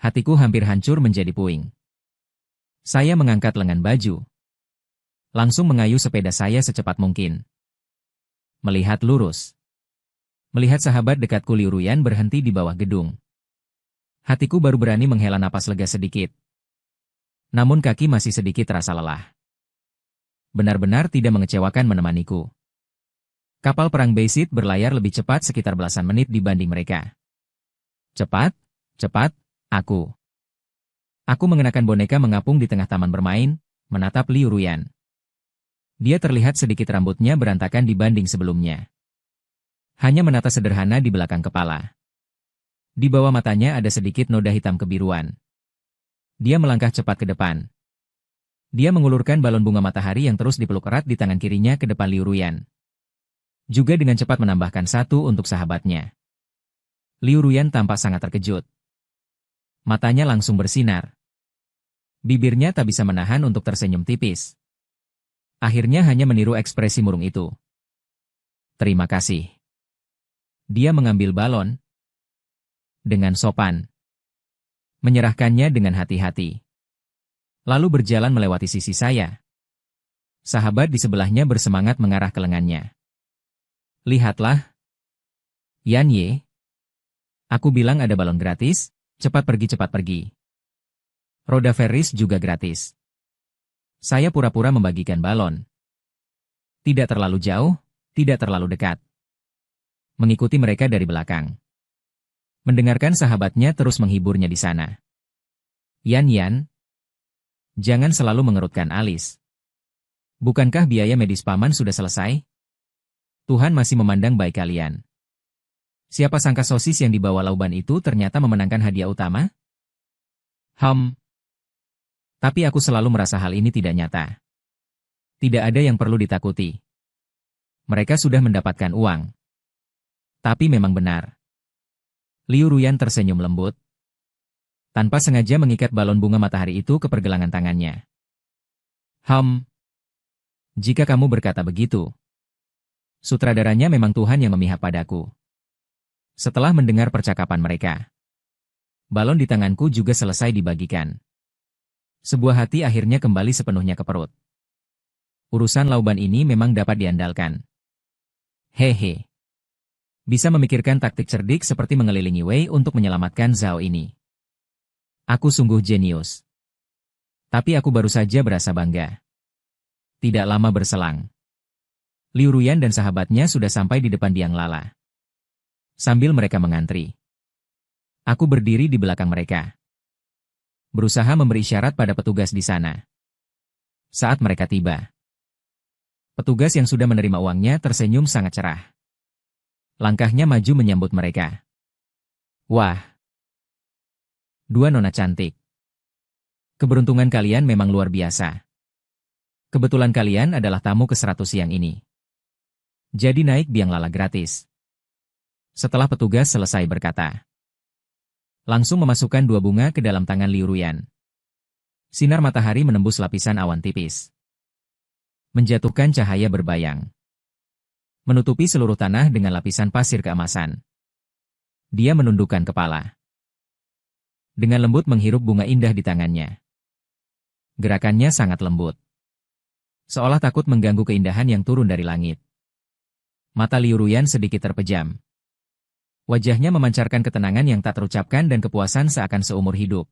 Hatiku hampir hancur menjadi puing. Saya mengangkat lengan baju. Langsung mengayuh sepeda saya secepat mungkin. Melihat lurus. Melihat sahabat dekatku Liu Ruyan berhenti di bawah gedung. Hatiku baru berani menghela napas lega sedikit. Namun kaki masih sedikit terasa lelah. Benar-benar tidak mengecewakan menemaniku. Kapal perang Beisit berlayar lebih cepat sekitar belasan menit dibanding mereka. Cepat, aku. Aku mengenakan boneka mengapung di tengah taman bermain, menatap Liu Ruyan. Dia terlihat sedikit rambutnya berantakan dibanding sebelumnya. Hanya menata sederhana di belakang kepala. Di bawah matanya ada sedikit noda hitam kebiruan. Dia melangkah cepat ke depan. Dia mengulurkan balon bunga matahari yang terus dipeluk erat di tangan kirinya ke depan Liu Ruyan. Juga dengan cepat menambahkan satu untuk sahabatnya. Liu Ruyan tampak sangat terkejut. Matanya langsung bersinar. Bibirnya tak bisa menahan untuk tersenyum tipis. Akhirnya hanya meniru ekspresi murung itu. Terima kasih. Dia mengambil balon. Dengan sopan. Menyerahkannya dengan hati-hati. Lalu berjalan melewati sisi saya. Sahabat di sebelahnya bersemangat mengarah ke lengannya. Lihatlah. Yan Ye. Aku bilang ada balon gratis, cepat pergi. Roda Ferris juga gratis. Saya pura-pura membagikan balon. Tidak terlalu jauh, tidak terlalu dekat. Mengikuti mereka dari belakang. Mendengarkan sahabatnya terus menghiburnya di sana. Yan, jangan selalu mengerutkan alis. Bukankah biaya medis paman sudah selesai? Tuhan masih memandang baik kalian. Siapa sangka sosis yang dibawa Lauban itu ternyata memenangkan hadiah utama? Tapi aku selalu merasa hal ini tidak nyata. Tidak ada yang perlu ditakuti. Mereka sudah mendapatkan uang. Tapi memang benar. Liu Ruyan tersenyum lembut. Tanpa sengaja mengikat balon bunga matahari itu ke pergelangan tangannya. Jika kamu berkata begitu. Sutradaranya memang Tuhan yang memihak padaku. Setelah mendengar percakapan mereka. Balon di tanganku juga selesai dibagikan. Sebuah hati akhirnya kembali sepenuhnya ke perut. Urusan lauban ini memang dapat diandalkan. Hehe. Bisa memikirkan taktik cerdik seperti mengelilingi Wei untuk menyelamatkan Zhao ini. Aku sungguh jenius. Tapi aku baru saja berasa bangga. Tidak lama berselang. Liu Ruyan dan sahabatnya sudah sampai di depan Biang Lala. Sambil mereka mengantri, aku berdiri di belakang mereka. Berusaha memberi isyarat pada petugas di sana. Saat mereka tiba, petugas yang sudah menerima uangnya tersenyum sangat cerah. Langkahnya maju menyambut mereka. Wah! Dua nona cantik. Keberuntungan kalian memang luar biasa. Kebetulan kalian adalah tamu ke-100 siang ini. Jadi naik Biang Lala gratis. Setelah petugas selesai berkata, langsung memasukkan 2 bunga ke dalam tangan Liu Ruyan. Sinar matahari menembus lapisan awan tipis, menjatuhkan cahaya berbayang, menutupi seluruh tanah dengan lapisan pasir keemasan. Dia menundukkan kepala. Dengan lembut menghirup bunga indah di tangannya. Gerakannya sangat lembut. Seolah takut mengganggu keindahan yang turun dari langit. Mata Liu Ruyan sedikit terpejam. Wajahnya memancarkan ketenangan yang tak terucapkan dan kepuasan seakan seumur hidup.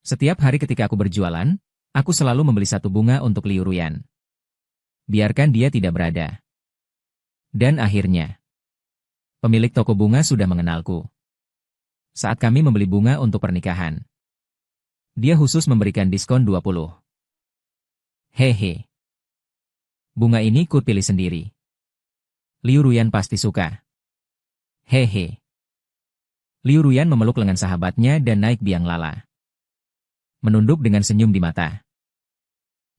Setiap hari ketika aku berjualan, aku selalu membeli 1 bunga untuk Liu Ruyan. Biarkan dia tidak berada. Dan akhirnya, pemilik toko bunga sudah mengenalku. Saat kami membeli bunga untuk pernikahan, dia khusus memberikan diskon 20. Hehe. Bunga ini ku pilih sendiri. Liu Ruyan pasti suka. Hehe. Liu Ruyan memeluk lengan sahabatnya dan naik Biang Lala. Menunduk dengan senyum di mata.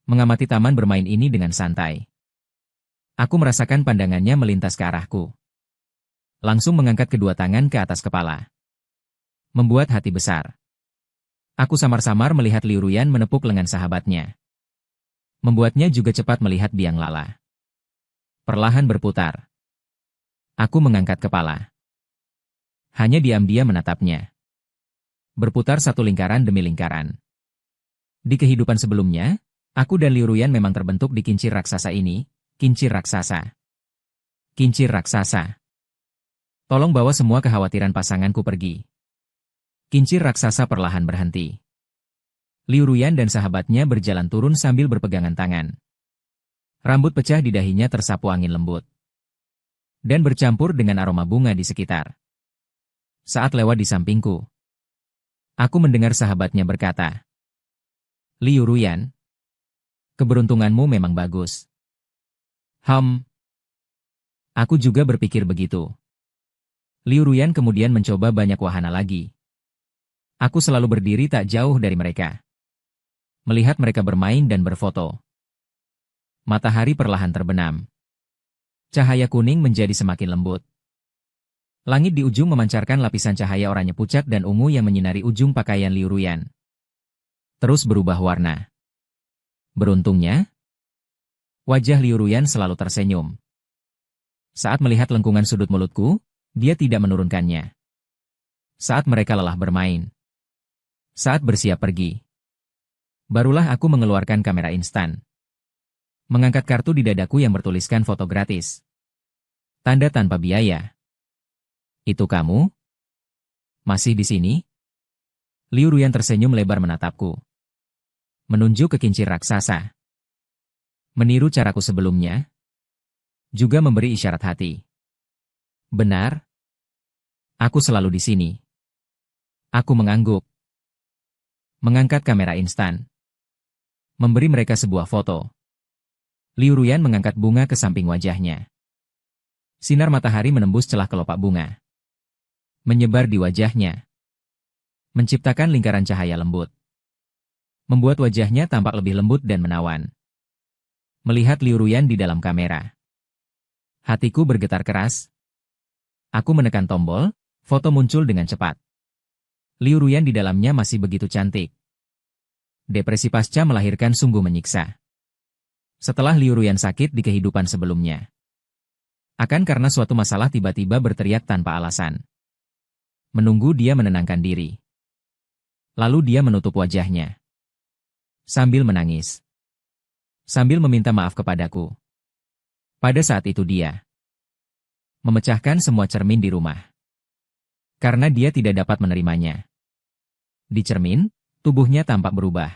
Mengamati taman bermain ini dengan santai. Aku merasakan pandangannya melintas ke arahku. Langsung mengangkat kedua tangan ke atas kepala. Membuat hati besar. Aku samar-samar melihat Liu Ruyan menepuk lengan sahabatnya. Membuatnya juga cepat melihat Biang Lala. Perlahan berputar. Aku mengangkat kepala. Hanya diam-diam menatapnya. Berputar satu lingkaran demi lingkaran. Di kehidupan sebelumnya, aku dan Liu Ruyan memang terbentuk di kincir raksasa ini, kincir raksasa. Kincir raksasa. Tolong bawa semua kekhawatiran pasanganku pergi. Kincir raksasa perlahan berhenti. Liu Ruyan dan sahabatnya berjalan turun sambil berpegangan tangan. Rambut pecah di dahinya tersapu angin lembut. Dan bercampur dengan aroma bunga di sekitar. Saat lewat di sampingku, aku mendengar sahabatnya berkata, Liu Ruyan, keberuntunganmu memang bagus. Aku juga berpikir begitu. Liu Ruyan kemudian mencoba banyak wahana lagi. Aku selalu berdiri tak jauh dari mereka. Melihat mereka bermain dan berfoto. Matahari perlahan terbenam. Cahaya kuning menjadi semakin lembut. Langit di ujung memancarkan lapisan cahaya oranye pucat dan ungu yang menyinari ujung pakaian Liu Ruyan. Terus berubah warna. Beruntungnya, wajah Liu Ruyan selalu tersenyum. Saat melihat lengkungan sudut mulutku, dia tidak menurunkannya. Saat mereka lelah bermain. Saat bersiap pergi. Barulah aku mengeluarkan kamera instan. Mengangkat kartu di dadaku yang bertuliskan foto gratis. Tanda tanpa biaya. Itu kamu? Masih di sini? Liu Ruyan tersenyum lebar menatapku. Menunjuk ke kincir raksasa. Meniru caraku sebelumnya. Juga memberi isyarat hati. Benar. Aku selalu di sini. Aku mengangguk. Mengangkat kamera instan. Memberi mereka sebuah foto. Liu Ruyan mengangkat bunga ke samping wajahnya. Sinar matahari menembus celah kelopak bunga. Menyebar di wajahnya. Menciptakan lingkaran cahaya lembut. Membuat wajahnya tampak lebih lembut dan menawan. Melihat Liu Ruyan di dalam kamera. Hatiku bergetar keras. Aku menekan tombol, foto muncul dengan cepat. Liu Ruyan di dalamnya masih begitu cantik. Depresi pasca melahirkan sungguh menyiksa. Setelah Liu Ruyan sakit di kehidupan sebelumnya. Akan karena suatu masalah tiba-tiba berteriak tanpa alasan. Menunggu dia menenangkan diri. Lalu dia menutup wajahnya. Sambil menangis. Sambil meminta maaf kepadaku. Pada saat itu dia memecahkan semua cermin di rumah. Karena dia tidak dapat menerimanya. Di cermin, tubuhnya tampak berubah.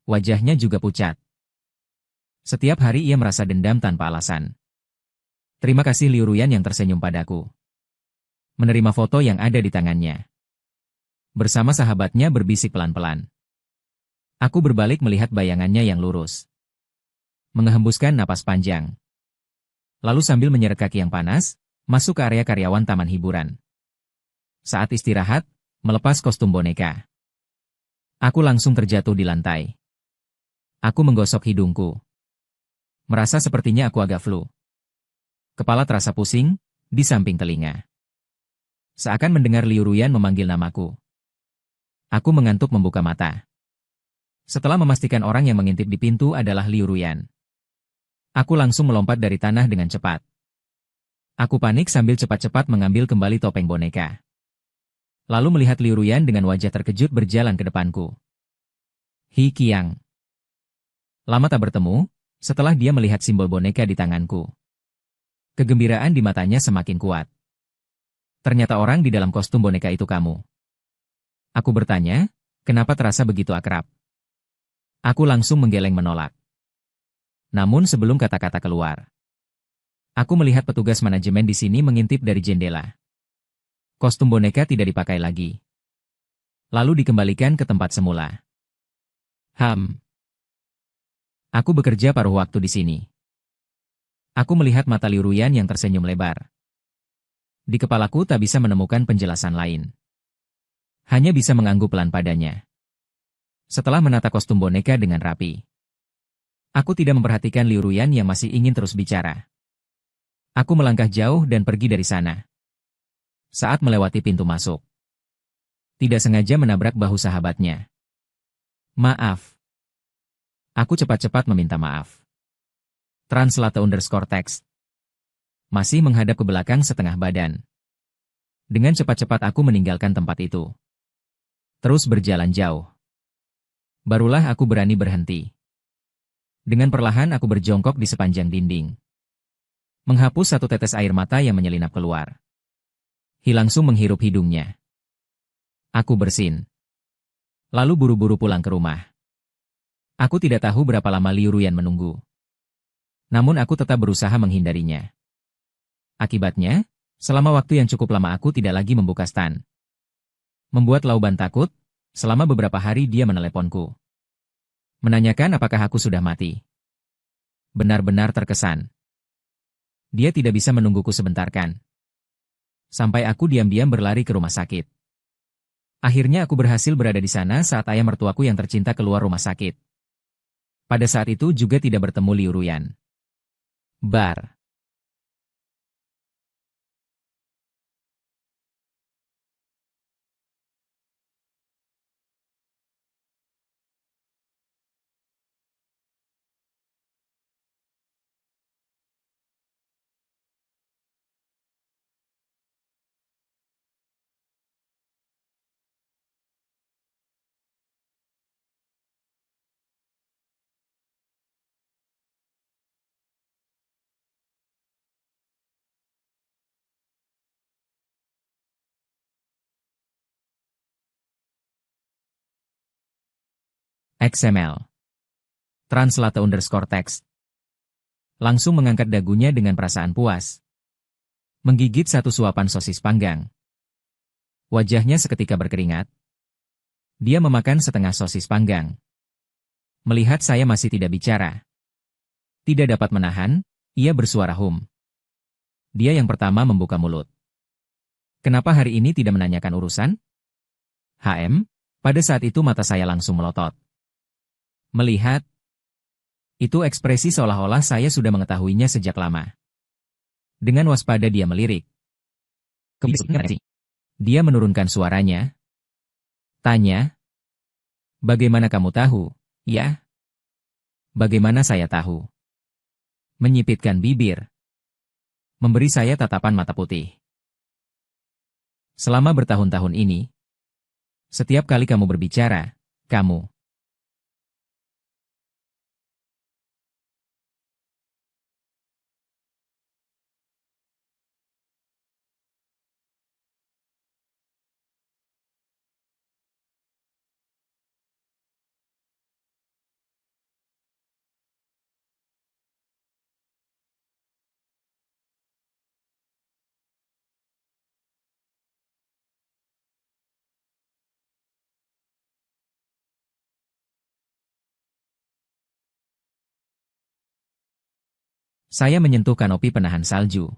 Wajahnya juga pucat. Setiap hari ia merasa dendam tanpa alasan. Terima kasih Liu Ruyan yang tersenyum padaku. Menerima foto yang ada di tangannya. Bersama sahabatnya berbisik pelan-pelan. Aku berbalik melihat bayangannya yang lurus. Menghembuskan napas panjang. Lalu sambil menyeret kaki yang panas, masuk ke area karyawan taman hiburan. Saat istirahat, melepas kostum boneka. Aku langsung terjatuh di lantai. Aku menggosok hidungku. Merasa sepertinya aku agak flu. Kepala terasa pusing, di samping telinga. Seakan mendengar Liu Ruyan memanggil namaku. Aku mengantuk membuka mata. Setelah memastikan orang yang mengintip di pintu adalah Liu Ruyan. Aku langsung melompat dari tanah dengan cepat. Aku panik sambil cepat-cepat mengambil kembali topeng boneka. Lalu melihat Liu Ruyan dengan wajah terkejut berjalan ke depanku. Hi Qiang. Lama tak bertemu, setelah dia melihat simbol boneka di tanganku. Kegembiraan di matanya semakin kuat. Ternyata orang di dalam kostum boneka itu kamu. Aku bertanya, kenapa terasa begitu akrab? Aku langsung menggeleng menolak. Namun sebelum kata-kata keluar, aku melihat petugas manajemen di sini mengintip dari jendela. Kostum boneka tidak dipakai lagi. Lalu dikembalikan ke tempat semula. Aku bekerja paruh waktu di sini. Aku melihat mata Liu Ruyan yang tersenyum lebar. Di kepalaku tak bisa menemukan penjelasan lain. Hanya bisa mengangguk pelan padanya. Setelah menata kostum boneka dengan rapi, aku tidak memperhatikan Liu Ruyan yang masih ingin terus bicara. Aku melangkah jauh dan pergi dari sana. Saat melewati pintu masuk, tidak sengaja menabrak bahu sahabatnya. Maaf. Aku cepat-cepat meminta maaf. Translate_text. Masih menghadap ke belakang setengah badan. Dengan cepat-cepat aku meninggalkan tempat itu. Terus berjalan jauh. Barulah aku berani berhenti. Dengan perlahan aku berjongkok di sepanjang dinding. Menghapus satu tetes air mata yang menyelinap keluar. Hi langsung menghirup hidungnya. Aku bersin. Lalu buru-buru pulang ke rumah. Aku tidak tahu berapa lama Liu Ruyan menunggu. Namun aku tetap berusaha menghindarinya. Akibatnya, selama waktu yang cukup lama aku tidak lagi membuka stan. Membuat Lauban takut, selama beberapa hari dia meneleponku. Menanyakan apakah aku sudah mati. Benar-benar terkesan. Dia tidak bisa menungguku sebentar kan. Sampai aku diam-diam berlari ke rumah sakit. Akhirnya aku berhasil berada di sana saat ayah mertuaku yang tercinta keluar rumah sakit. Pada saat itu juga tidak bertemu Liu Ruyan. Bar. XML. Translate_text. Langsung mengangkat dagunya dengan perasaan puas. Menggigit satu suapan sosis panggang. Wajahnya seketika berkeringat. Dia memakan setengah sosis panggang. Melihat saya masih tidak bicara. Tidak dapat menahan, ia bersuara hum. Dia yang pertama membuka mulut. Kenapa hari ini tidak menanyakan urusan? Pada saat itu mata saya langsung melotot. Melihat, itu ekspresi seolah-olah saya sudah mengetahuinya sejak lama. Dengan waspada dia melirik. Dia menurunkan suaranya. Tanya. Bagaimana kamu tahu, ya? Bagaimana saya tahu? Menyipitkan bibir. Memberi saya tatapan mata putih. Selama bertahun-tahun ini, Setiap kali kamu berbicara, kamu. Saya menyentuh kanopi penahan salju.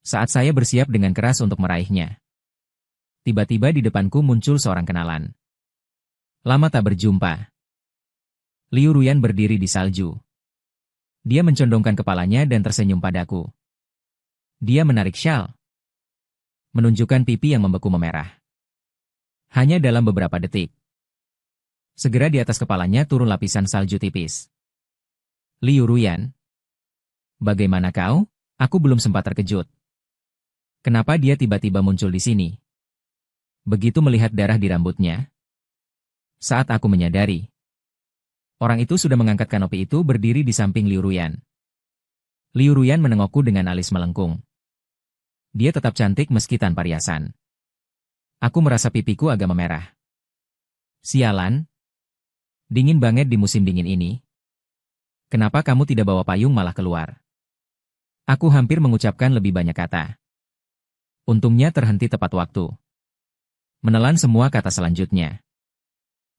Saat saya bersiap dengan keras untuk meraihnya, tiba-tiba di depanku muncul seorang kenalan. Lama tak berjumpa. Liu Ruyan berdiri di salju. Dia mencondongkan kepalanya dan tersenyum padaku. Dia menarik syal, menunjukkan pipi yang membeku memerah. Hanya dalam beberapa detik. Segera di atas kepalanya turun lapisan salju tipis. Liu Ruyan. Bagaimana kau? Aku belum sempat terkejut. Kenapa dia tiba-tiba muncul di sini? Begitu melihat darah di rambutnya. Saat aku menyadari, orang itu sudah mengangkat kanopi itu berdiri di samping Liu Ruyan. Liu Ruyan menengokku dengan alis melengkung. Dia tetap cantik meski tanpa riasan. Aku merasa pipiku agak memerah. Sialan. Dingin banget di musim dingin ini. Kenapa kamu tidak bawa payung malah keluar? Aku hampir mengucapkan lebih banyak kata. Untungnya terhenti tepat waktu. Menelan semua kata selanjutnya.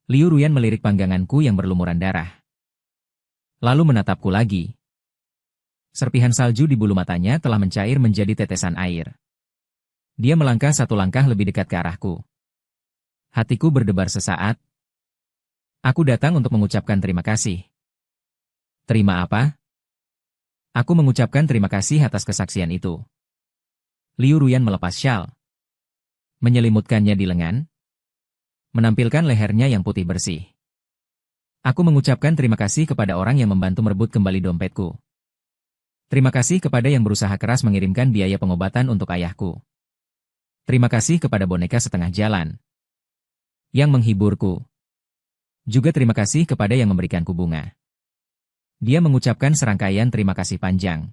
Liu Ruyan melirik pangganganku yang berlumuran darah. Lalu menatapku lagi. Serpihan salju di bulu matanya telah mencair menjadi tetesan air. Dia melangkah satu langkah lebih dekat ke arahku. Hatiku berdebar sesaat. Aku datang untuk mengucapkan terima kasih. Terima apa? Aku mengucapkan terima kasih atas kesaksian itu. Liu Ruyan melepas syal. Menyelimutkannya di lengan. Menampilkan lehernya yang putih bersih. Aku mengucapkan terima kasih kepada orang yang membantu merebut kembali dompetku. Terima kasih kepada yang berusaha keras mengirimkan biaya pengobatan untuk ayahku. Terima kasih kepada boneka setengah jalan yang menghiburku. Juga terima kasih kepada yang memberikanku bunga. Dia mengucapkan serangkaian terima kasih panjang.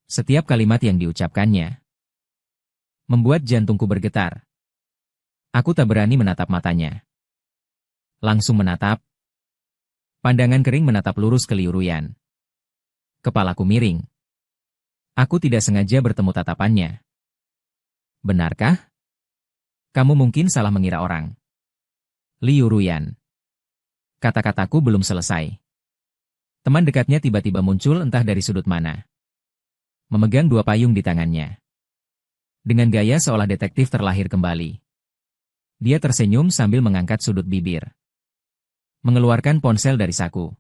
Setiap kalimat yang diucapkannya membuat jantungku bergetar. Aku tak berani menatap matanya. Langsung menatap. Pandangan kering menatap lurus ke Liu Ruyan. Kepalaku miring. Aku tidak sengaja bertemu tatapannya. Benarkah? Kamu mungkin salah mengira orang. Liu Ruyan. Kata-kataku belum selesai. Teman dekatnya tiba-tiba muncul entah dari sudut mana. Memegang dua payung di tangannya. Dengan gaya seolah detektif terlahir kembali. Dia tersenyum sambil mengangkat sudut bibir. Mengeluarkan ponsel dari saku.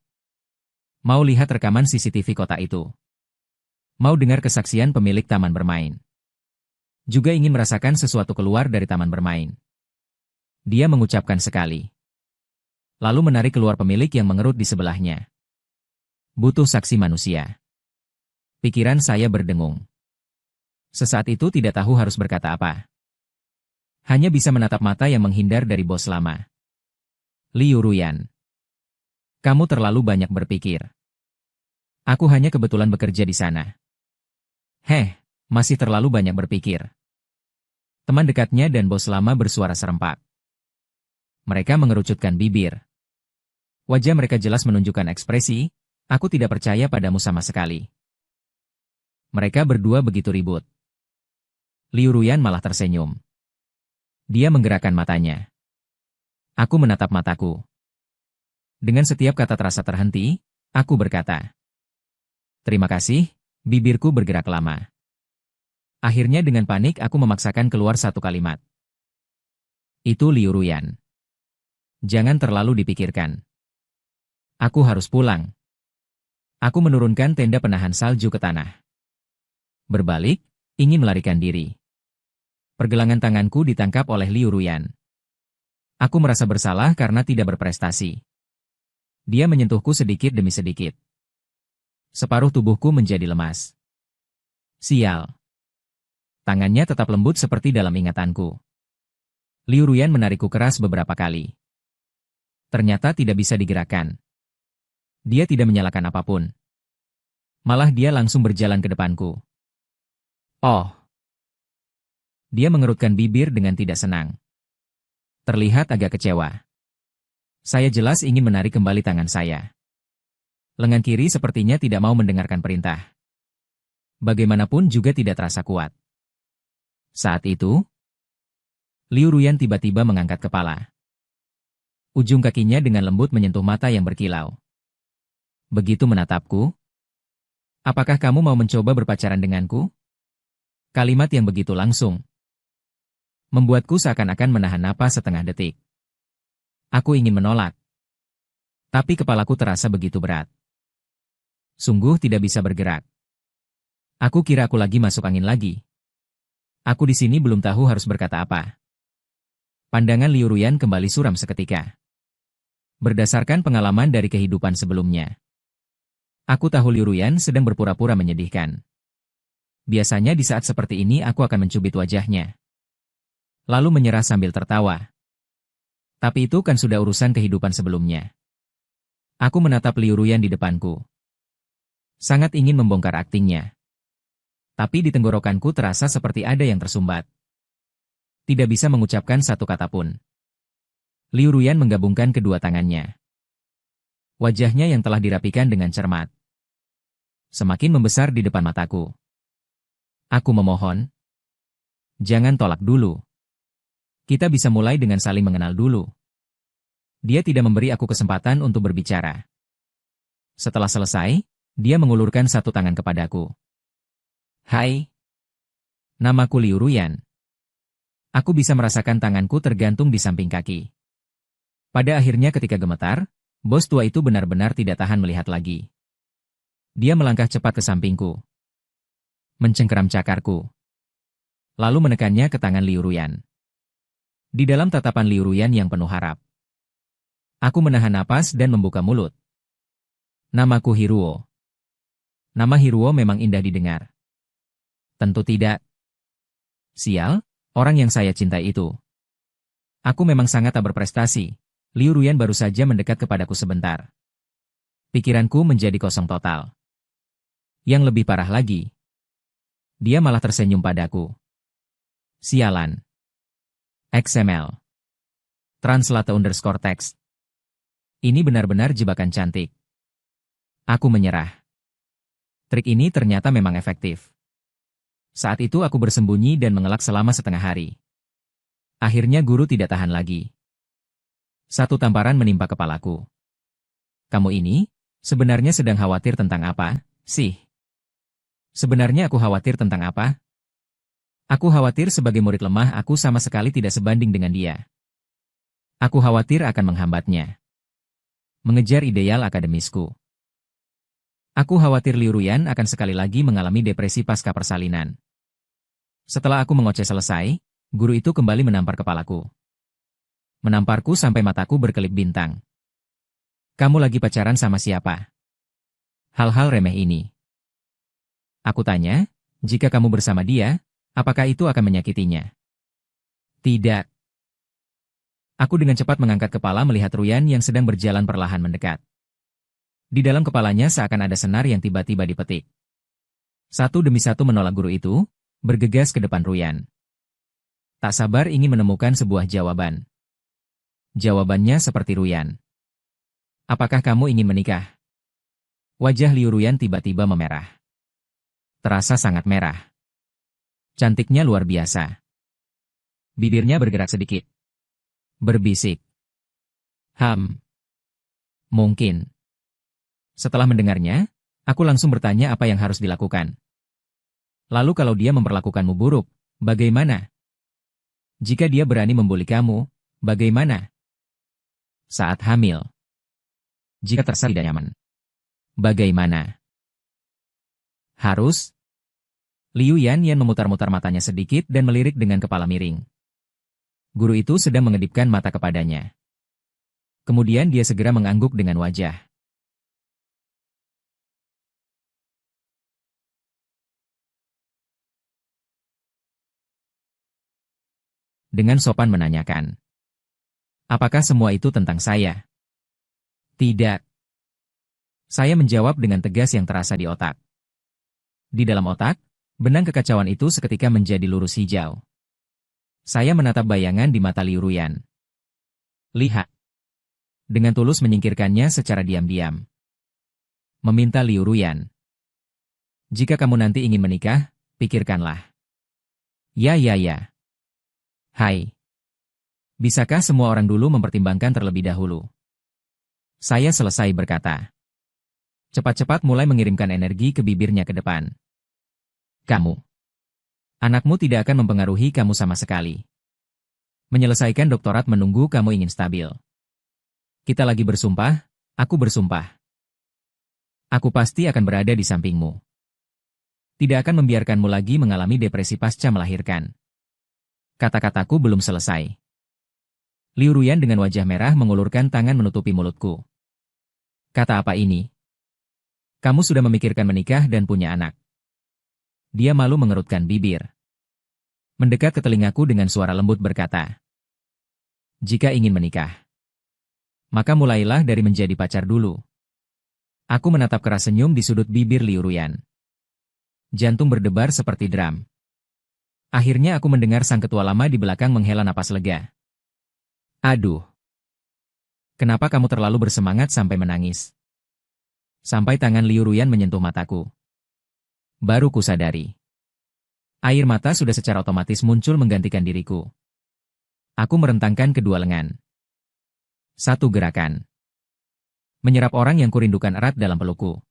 Mau lihat rekaman CCTV kota itu. Mau dengar kesaksian pemilik taman bermain. Juga ingin merasakan sesuatu keluar dari taman bermain. Dia mengucapkan sekali. Lalu menarik keluar pemilik yang mengerut di sebelahnya. Butuh saksi manusia. Pikiran saya berdengung. Sesaat itu tidak tahu harus berkata apa. Hanya bisa menatap mata yang menghindar dari bos lama. Liu Ruyan. Kamu terlalu banyak berpikir. Aku hanya kebetulan bekerja di sana. Masih terlalu banyak berpikir. Teman dekatnya dan bos lama bersuara serempak. Mereka mengerucutkan bibir. Wajah mereka jelas menunjukkan ekspresi, aku tidak percaya padamu sama sekali. Mereka berdua begitu ribut. Liu Ruyan malah tersenyum. Dia menggerakkan matanya. Aku menatap mataku. Dengan setiap kata terasa terhenti, aku berkata. Terima kasih, bibirku bergerak lama. Akhirnya dengan panik aku memaksakan keluar satu kalimat. Itu Liu Ruyan. Jangan terlalu dipikirkan. Aku harus pulang. Aku menurunkan tenda penahan salju ke tanah. Berbalik, ingin melarikan diri. Pergelangan tanganku ditangkap oleh Liu Ruyan. Aku merasa bersalah karena tidak berprestasi. Dia menyentuhku sedikit demi sedikit. Separuh tubuhku menjadi lemas. Sial. Tangannya tetap lembut seperti dalam ingatanku. Liu Ruyan menarikku keras beberapa kali. Ternyata tidak bisa digerakkan. Dia tidak menyalakan apapun. Malah dia langsung berjalan ke depanku. Oh, dia mengerutkan bibir dengan tidak senang. Terlihat agak kecewa. Saya jelas ingin menarik kembali tangan saya. Lengan kiri sepertinya tidak mau mendengarkan perintah. Bagaimanapun juga tidak terasa kuat. Saat itu, Liu Ruyan tiba-tiba mengangkat kepala. Ujung kakinya dengan lembut menyentuh mata yang berkilau. Begitu menatapku, apakah kamu mau mencoba berpacaran denganku? Kalimat yang begitu langsung membuatku seakan-akan menahan napas setengah detik. Aku ingin menolak, tapi kepalaku terasa begitu berat. Sungguh tidak bisa bergerak. Aku kira aku lagi masuk angin lagi. Aku di sini belum tahu harus berkata apa. Pandangan Liu Ruyan kembali suram seketika. Berdasarkan pengalaman dari kehidupan sebelumnya, aku tahu Liu Ruyan sedang berpura-pura menyedihkan. Biasanya di saat seperti ini aku akan mencubit wajahnya, lalu menyerah sambil tertawa. Tapi itu kan sudah urusan kehidupan sebelumnya. Aku menatap Liu Ruyan di depanku. Sangat ingin membongkar aktingnya. Tapi di tenggorokanku terasa seperti ada yang tersumbat. Tidak bisa mengucapkan satu kata pun. Liu Ruyan menggabungkan kedua tangannya. Wajahnya yang telah dirapikan dengan cermat semakin membesar di depan mataku. Aku memohon, jangan tolak dulu. Kita bisa mulai dengan saling mengenal dulu. Dia tidak memberi aku kesempatan untuk berbicara. Setelah selesai, dia mengulurkan satu tangan kepadaku. Hai, namaku Liu Ruyan. Aku bisa merasakan tanganku tergantung di samping kaki. Pada akhirnya ketika gemetar, bos tua itu benar-benar tidak tahan melihat lagi. Dia melangkah cepat ke sampingku, mencengkeram cakarku, lalu menekannya ke tangan Liu Ruyan. Di dalam tatapan Liu Ruyan yang penuh harap, aku menahan napas dan membuka mulut. Namaku Hiruo. Nama Hiruo memang indah didengar. Tentu tidak. Sial, orang yang saya cintai itu. Aku memang sangat tak berprestasi. Liu Ruyan baru saja mendekat kepadaku sebentar. Pikiranku menjadi kosong total. Yang lebih parah lagi, dia malah tersenyum padaku. Sialan. XML. Translate_text. Ini benar-benar jebakan cantik. Aku menyerah. Trik ini ternyata memang efektif. Saat itu aku bersembunyi dan mengelak selama setengah hari. Akhirnya guru tidak tahan lagi. Satu tamparan menimpa kepalaku. Kamu ini, sebenarnya sedang khawatir tentang apa, sih? Sebenarnya aku khawatir tentang apa? Aku khawatir sebagai murid lemah aku sama sekali tidak sebanding dengan dia. Aku khawatir akan menghambatnya. Mengejar ideal akademisku. Aku khawatir Liu Ruyan akan sekali lagi mengalami depresi pasca persalinan. Setelah aku mengoceh selesai, guru itu kembali menampar kepalaku. Menamparku sampai mataku berkelip bintang. Kamu lagi pacaran sama siapa? Hal-hal remeh ini. Aku tanya, jika kamu bersama dia, apakah itu akan menyakitinya? Tidak. Aku dengan cepat mengangkat kepala melihat Ruyan yang sedang berjalan perlahan mendekat. Di dalam kepalanya seakan ada senar yang tiba-tiba dipetik. Satu demi satu menolak guru itu, bergegas ke depan Ruyan. Tak sabar ingin menemukan sebuah jawaban. Jawabannya seperti Ruyan. Apakah kamu ingin menikah? Wajah Liu Ruyan tiba-tiba memerah. Terasa sangat merah. Cantiknya luar biasa. Bibirnya bergerak sedikit. Berbisik. Mungkin. Setelah mendengarnya, aku langsung bertanya apa yang harus dilakukan. Lalu kalau dia memperlakukanmu buruk, bagaimana? Jika dia berani membuli kamu, bagaimana? Saat hamil. Jika terasa tidak nyaman, bagaimana? Harus? Liu Yan memutar-mutar matanya sedikit dan melirik dengan kepala miring. Guru itu sedang mengedipkan mata kepadanya. Kemudian dia segera mengangguk dengan wajah. Dengan sopan menanyakan. Apakah semua itu tentang saya? Tidak. Saya menjawab dengan tegas yang terasa di otak. Di dalam otak, benang kekacauan itu seketika menjadi lurus hijau. Saya menatap bayangan di mata Liu Ruyan. Lihat. Dengan tulus menyingkirkannya secara diam-diam. Meminta Liu Ruyan. Jika kamu nanti ingin menikah, pikirkanlah. Ya. Hai. Bisakah semua orang dulu mempertimbangkan terlebih dahulu? Saya selesai berkata. Cepat-cepat mulai mengirimkan energi ke bibirnya ke depan. Kamu. Anakmu tidak akan mempengaruhi kamu sama sekali. Menyelesaikan doktorat menunggu kamu ingin stabil. Kita lagi bersumpah, aku bersumpah. Aku pasti akan berada di sampingmu. Tidak akan membiarkanmu lagi mengalami depresi pasca melahirkan. Kata-kataku belum selesai. Liu Ruyan dengan wajah merah mengulurkan tangan menutupi mulutku. Kata apa ini? Kamu sudah memikirkan menikah dan punya anak. Dia malu mengerutkan bibir. Mendekat ke telingaku dengan suara lembut berkata. Jika ingin menikah, maka mulailah dari menjadi pacar dulu. Aku menatap keras senyum di sudut bibir Liu Ruyan. Jantung berdebar seperti drum. Akhirnya aku mendengar sang ketua lama di belakang menghela napas lega. Aduh. Kenapa kamu terlalu bersemangat sampai menangis? Sampai tangan Liu Ruyan menyentuh mataku. Baru kusadari. Air mata sudah secara otomatis muncul menggantikan diriku. Aku merentangkan kedua lengan. Satu gerakan. Menyerap orang yang kurindukan erat dalam pelukku.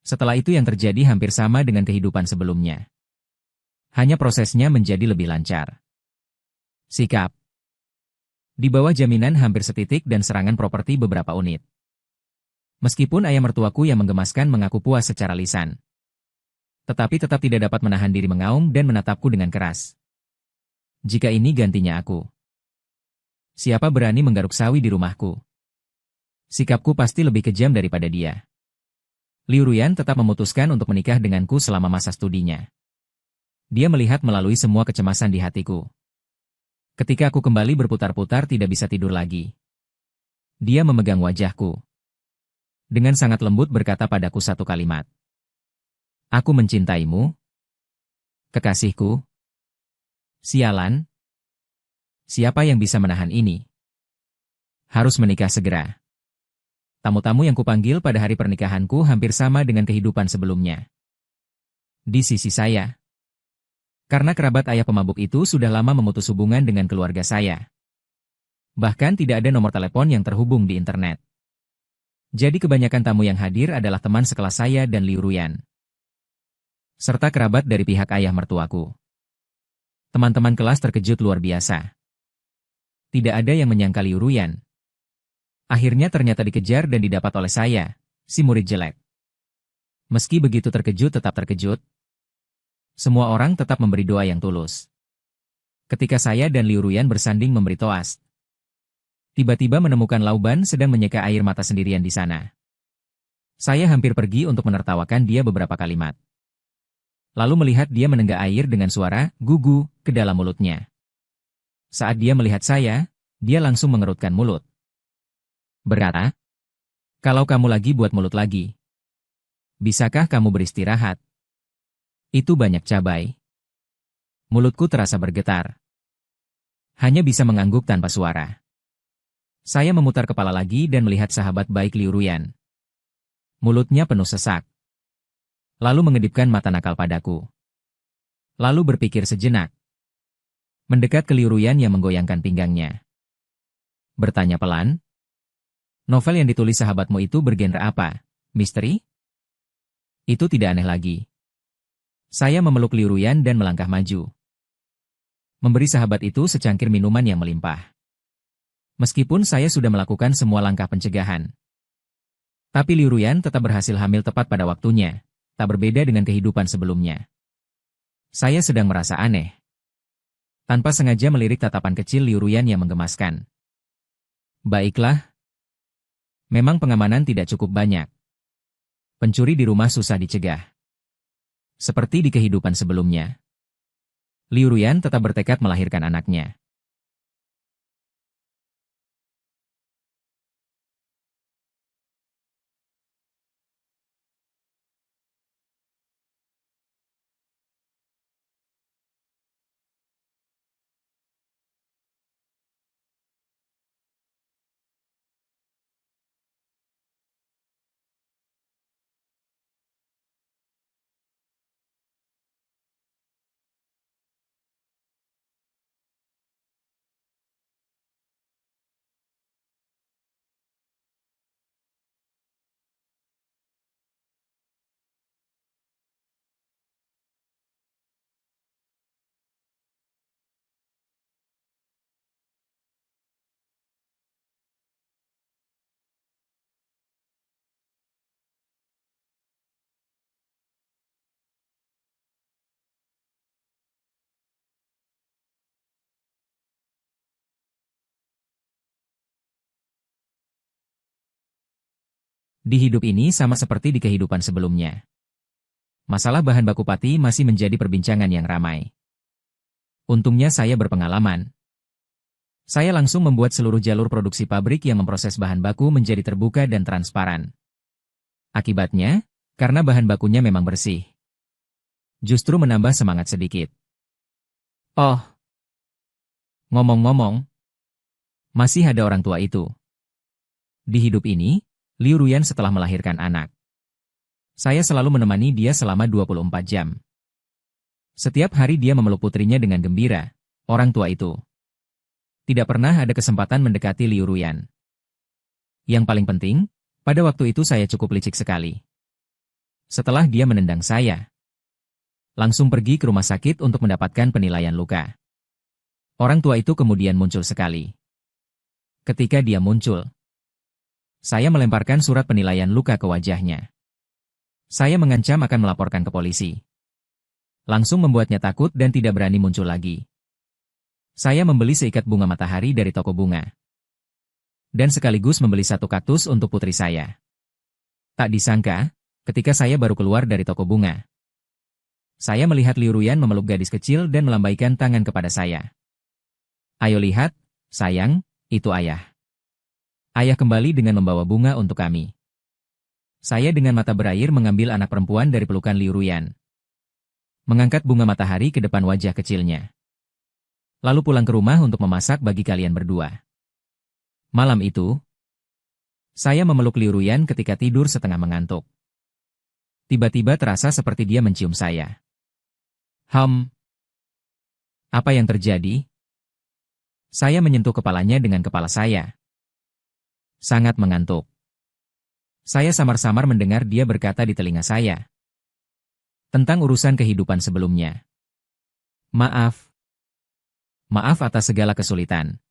Setelah itu yang terjadi hampir sama dengan kehidupan sebelumnya. Hanya prosesnya menjadi lebih lancar. Sikap. Di bawah jaminan hampir setitik dan serangan properti beberapa unit. Meskipun ayah mertuaku yang menggemaskan mengaku puas secara lisan. Tetapi tetap tidak dapat menahan diri mengaum dan menatapku dengan keras. Jika ini gantinya aku. Siapa berani menggaruk sawi di rumahku? Sikapku pasti lebih kejam daripada dia. Liu Ruyan tetap memutuskan untuk menikah denganku selama masa studinya. Dia melihat melalui semua kecemasan di hatiku. Ketika aku kembali berputar-putar tidak bisa tidur lagi. Dia memegang wajahku. Dengan sangat lembut berkata padaku satu kalimat. Aku mencintaimu. Kekasihku. Sialan. Siapa yang bisa menahan ini? Harus menikah segera. Tamu-tamu yang kupanggil pada hari pernikahanku hampir sama dengan kehidupan sebelumnya. Di sisi saya. Karena kerabat ayah pemabuk itu sudah lama memutus hubungan dengan keluarga saya. Bahkan tidak ada nomor telepon yang terhubung di internet. Jadi kebanyakan tamu yang hadir adalah teman sekelas saya dan Liu Ruyan. Serta kerabat dari pihak ayah mertuaku. Teman-teman kelas terkejut luar biasa. Tidak ada yang menyangka Liu Ruyan. Akhirnya ternyata dikejar dan didapat oleh saya, si murid jelek. Meski begitu terkejut tetap terkejut. Semua orang tetap memberi doa yang tulus. Ketika saya dan Liu Ruyan bersanding memberi toast. Tiba-tiba menemukan Lauban sedang menyeka air mata sendirian di sana. Saya hampir pergi untuk menertawakan dia beberapa kalimat. Lalu melihat dia menenggak air dengan suara gugu ke dalam mulutnya. Saat dia melihat saya, dia langsung mengerutkan mulut. Berkata, kalau kamu lagi buat mulut lagi. Bisakah kamu beristirahat? Itu banyak cabai. Mulutku terasa bergetar. Hanya bisa mengangguk tanpa suara. Saya memutar kepala lagi dan melihat sahabat baik Liu Ruyan. Mulutnya penuh sesak. Lalu mengedipkan mata nakal padaku. Lalu berpikir sejenak. Mendekat ke Liu Ruyan yang menggoyangkan pinggangnya. Bertanya pelan. Novel yang ditulis sahabatmu itu bergenre apa? Misteri? Itu tidak aneh lagi. Saya memeluk Liu Ruyan dan melangkah maju. Memberi sahabat itu secangkir minuman yang melimpah. Meskipun saya sudah melakukan semua langkah pencegahan. Tapi Liu Ruyan tetap berhasil hamil tepat pada waktunya, tak berbeda dengan kehidupan sebelumnya. Saya sedang merasa aneh. Tanpa sengaja melirik tatapan kecil Liu Ruyan yang menggemaskan. Baiklah. Memang pengamanan tidak cukup banyak. Pencuri di rumah susah dicegah. Seperti di kehidupan sebelumnya. Liu Ruyan tetap bertekad melahirkan anaknya. Di hidup ini sama seperti di kehidupan sebelumnya. Masalah bahan baku pati masih menjadi perbincangan yang ramai. Untungnya saya berpengalaman. Saya langsung membuat seluruh jalur produksi pabrik yang memproses bahan baku menjadi terbuka dan transparan. Akibatnya, karena bahan bakunya memang bersih, justru menambah semangat sedikit. Oh, ngomong-ngomong, masih ada orang tua itu. Di hidup ini, Liu Ruyan setelah melahirkan anak, saya selalu menemani dia selama 24 jam. Setiap hari dia memeluk putrinya dengan gembira. Orang tua itu tidak pernah ada kesempatan mendekati Liu Ruyan. Yang paling penting, pada waktu itu saya cukup licik sekali. Setelah dia menendang saya, langsung pergi ke rumah sakit untuk mendapatkan penilaian luka. Orang tua itu kemudian muncul sekali. Ketika dia muncul, saya melemparkan surat penilaian luka ke wajahnya. Saya mengancam akan melaporkan ke polisi. Langsung membuatnya takut dan tidak berani muncul lagi. Saya membeli seikat bunga matahari dari toko bunga. Dan sekaligus membeli satu kaktus untuk putri saya. Tak disangka, ketika saya baru keluar dari toko bunga, saya melihat Liu Ruyan memeluk gadis kecil dan melambaikan tangan kepada saya. Ayo lihat, sayang, itu ayah. Ayah kembali dengan membawa bunga untuk kami. Saya dengan mata berair mengambil anak perempuan dari pelukan Liu Ruyan. Mengangkat bunga matahari ke depan wajah kecilnya. Lalu pulang ke rumah untuk memasak bagi kalian berdua. Malam itu, saya memeluk Liu Ruyan ketika tidur setengah mengantuk. Tiba-tiba terasa seperti dia mencium saya. Apa yang terjadi? Saya menyentuh kepalanya dengan kepala saya. Sangat mengantuk. Saya samar-samar mendengar dia berkata di telinga saya tentang urusan kehidupan sebelumnya. Maaf atas segala kesulitan.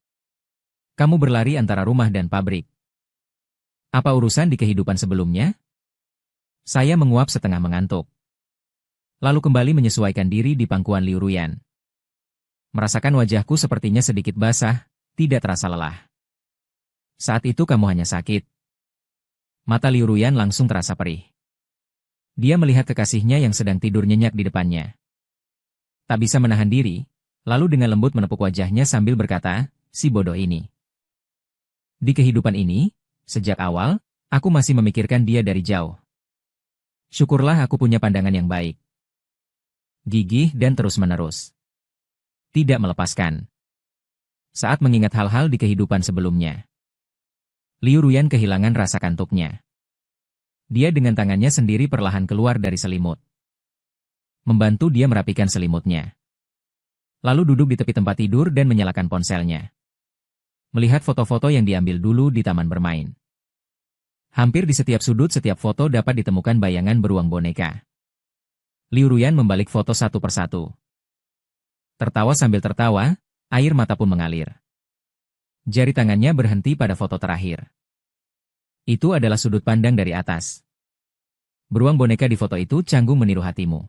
Kamu berlari antara rumah dan pabrik. Apa urusan di kehidupan sebelumnya? Saya menguap setengah mengantuk. Lalu kembali menyesuaikan diri di pangkuan Liu Ruyan. Merasakan wajahku sepertinya sedikit basah, tidak terasa lelah. Saat itu kamu hanya sakit. Mata Liu Ruyan langsung terasa perih. Dia melihat kekasihnya yang sedang tidur nyenyak di depannya. Tak bisa menahan diri, lalu dengan lembut menepuk wajahnya sambil berkata, si bodoh ini. Di kehidupan ini, sejak awal, aku masih memikirkan dia dari jauh. Syukurlah aku punya pandangan yang baik. Gigih dan terus-menerus. Tidak melepaskan. Saat mengingat hal-hal di kehidupan sebelumnya, Liu Ruyan kehilangan rasa kantuknya. Dia dengan tangannya sendiri perlahan keluar dari selimut. Membantu dia merapikan selimutnya. Lalu duduk di tepi tempat tidur dan menyalakan ponselnya. Melihat foto-foto yang diambil dulu di taman bermain. Hampir di setiap sudut setiap foto dapat ditemukan bayangan beruang boneka. Liu Ruyan membalik foto satu persatu. Tertawa sambil tertawa, air mata pun mengalir. Jari tangannya berhenti pada foto terakhir. Itu adalah sudut pandang dari atas. Beruang boneka di foto itu canggung meniru hatimu.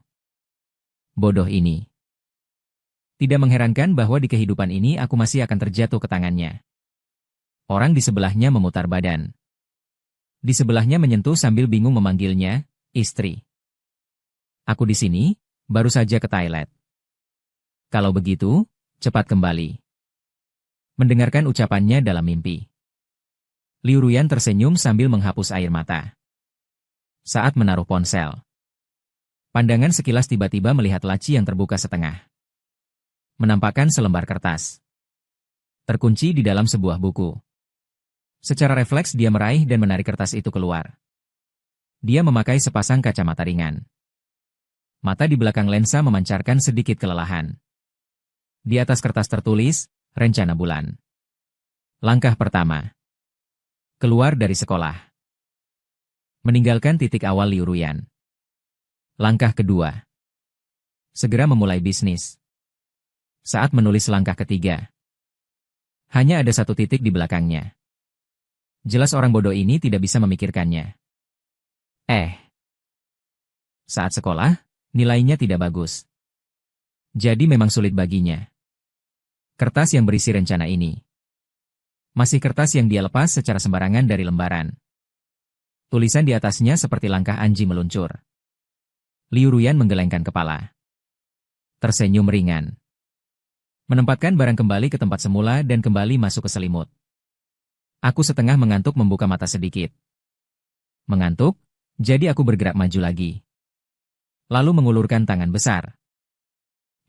Bodoh ini. Tidak mengherankan bahwa di kehidupan ini aku masih akan terjatuh ke tangannya. Orang di sebelahnya memutar badan. Di sebelahnya menyentuh sambil bingung memanggilnya, istri. Aku di sini, baru saja ke toilet. Kalau begitu, cepat kembali. Mendengarkan ucapannya dalam mimpi, Liu Ruyan tersenyum sambil menghapus air mata. Saat menaruh ponsel, pandangan sekilas tiba-tiba melihat laci yang terbuka setengah. Menampakkan selembar kertas terkunci di dalam sebuah buku. Secara refleks dia meraih dan menarik kertas itu keluar. Dia memakai sepasang kacamata ringan. Mata di belakang lensa memancarkan sedikit kelelahan. Di atas kertas tertulis, rencana bulan. Langkah pertama. Keluar dari sekolah. Meninggalkan titik awal Liu Ruyan. Langkah kedua. Segera memulai bisnis. Saat menulis langkah ketiga, hanya ada satu titik di belakangnya. Jelas orang bodoh ini tidak bisa memikirkannya. Saat sekolah, nilainya tidak bagus. Jadi memang sulit baginya. Kertas yang berisi rencana ini. Masih kertas yang dia lepas secara sembarangan dari lembaran. Tulisan di atasnya seperti langkah anjing meluncur. Liu Ruyan menggelengkan kepala. Tersenyum ringan. Menempatkan barang kembali ke tempat semula dan kembali masuk ke selimut. Aku setengah mengantuk membuka mata sedikit. Mengantuk, jadi aku bergerak maju lagi. Lalu mengulurkan tangan besar.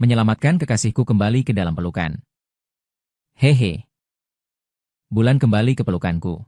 Menyelamatkan kekasihku kembali ke dalam pelukan. Hehe. Bulan kembali ke pelukanku.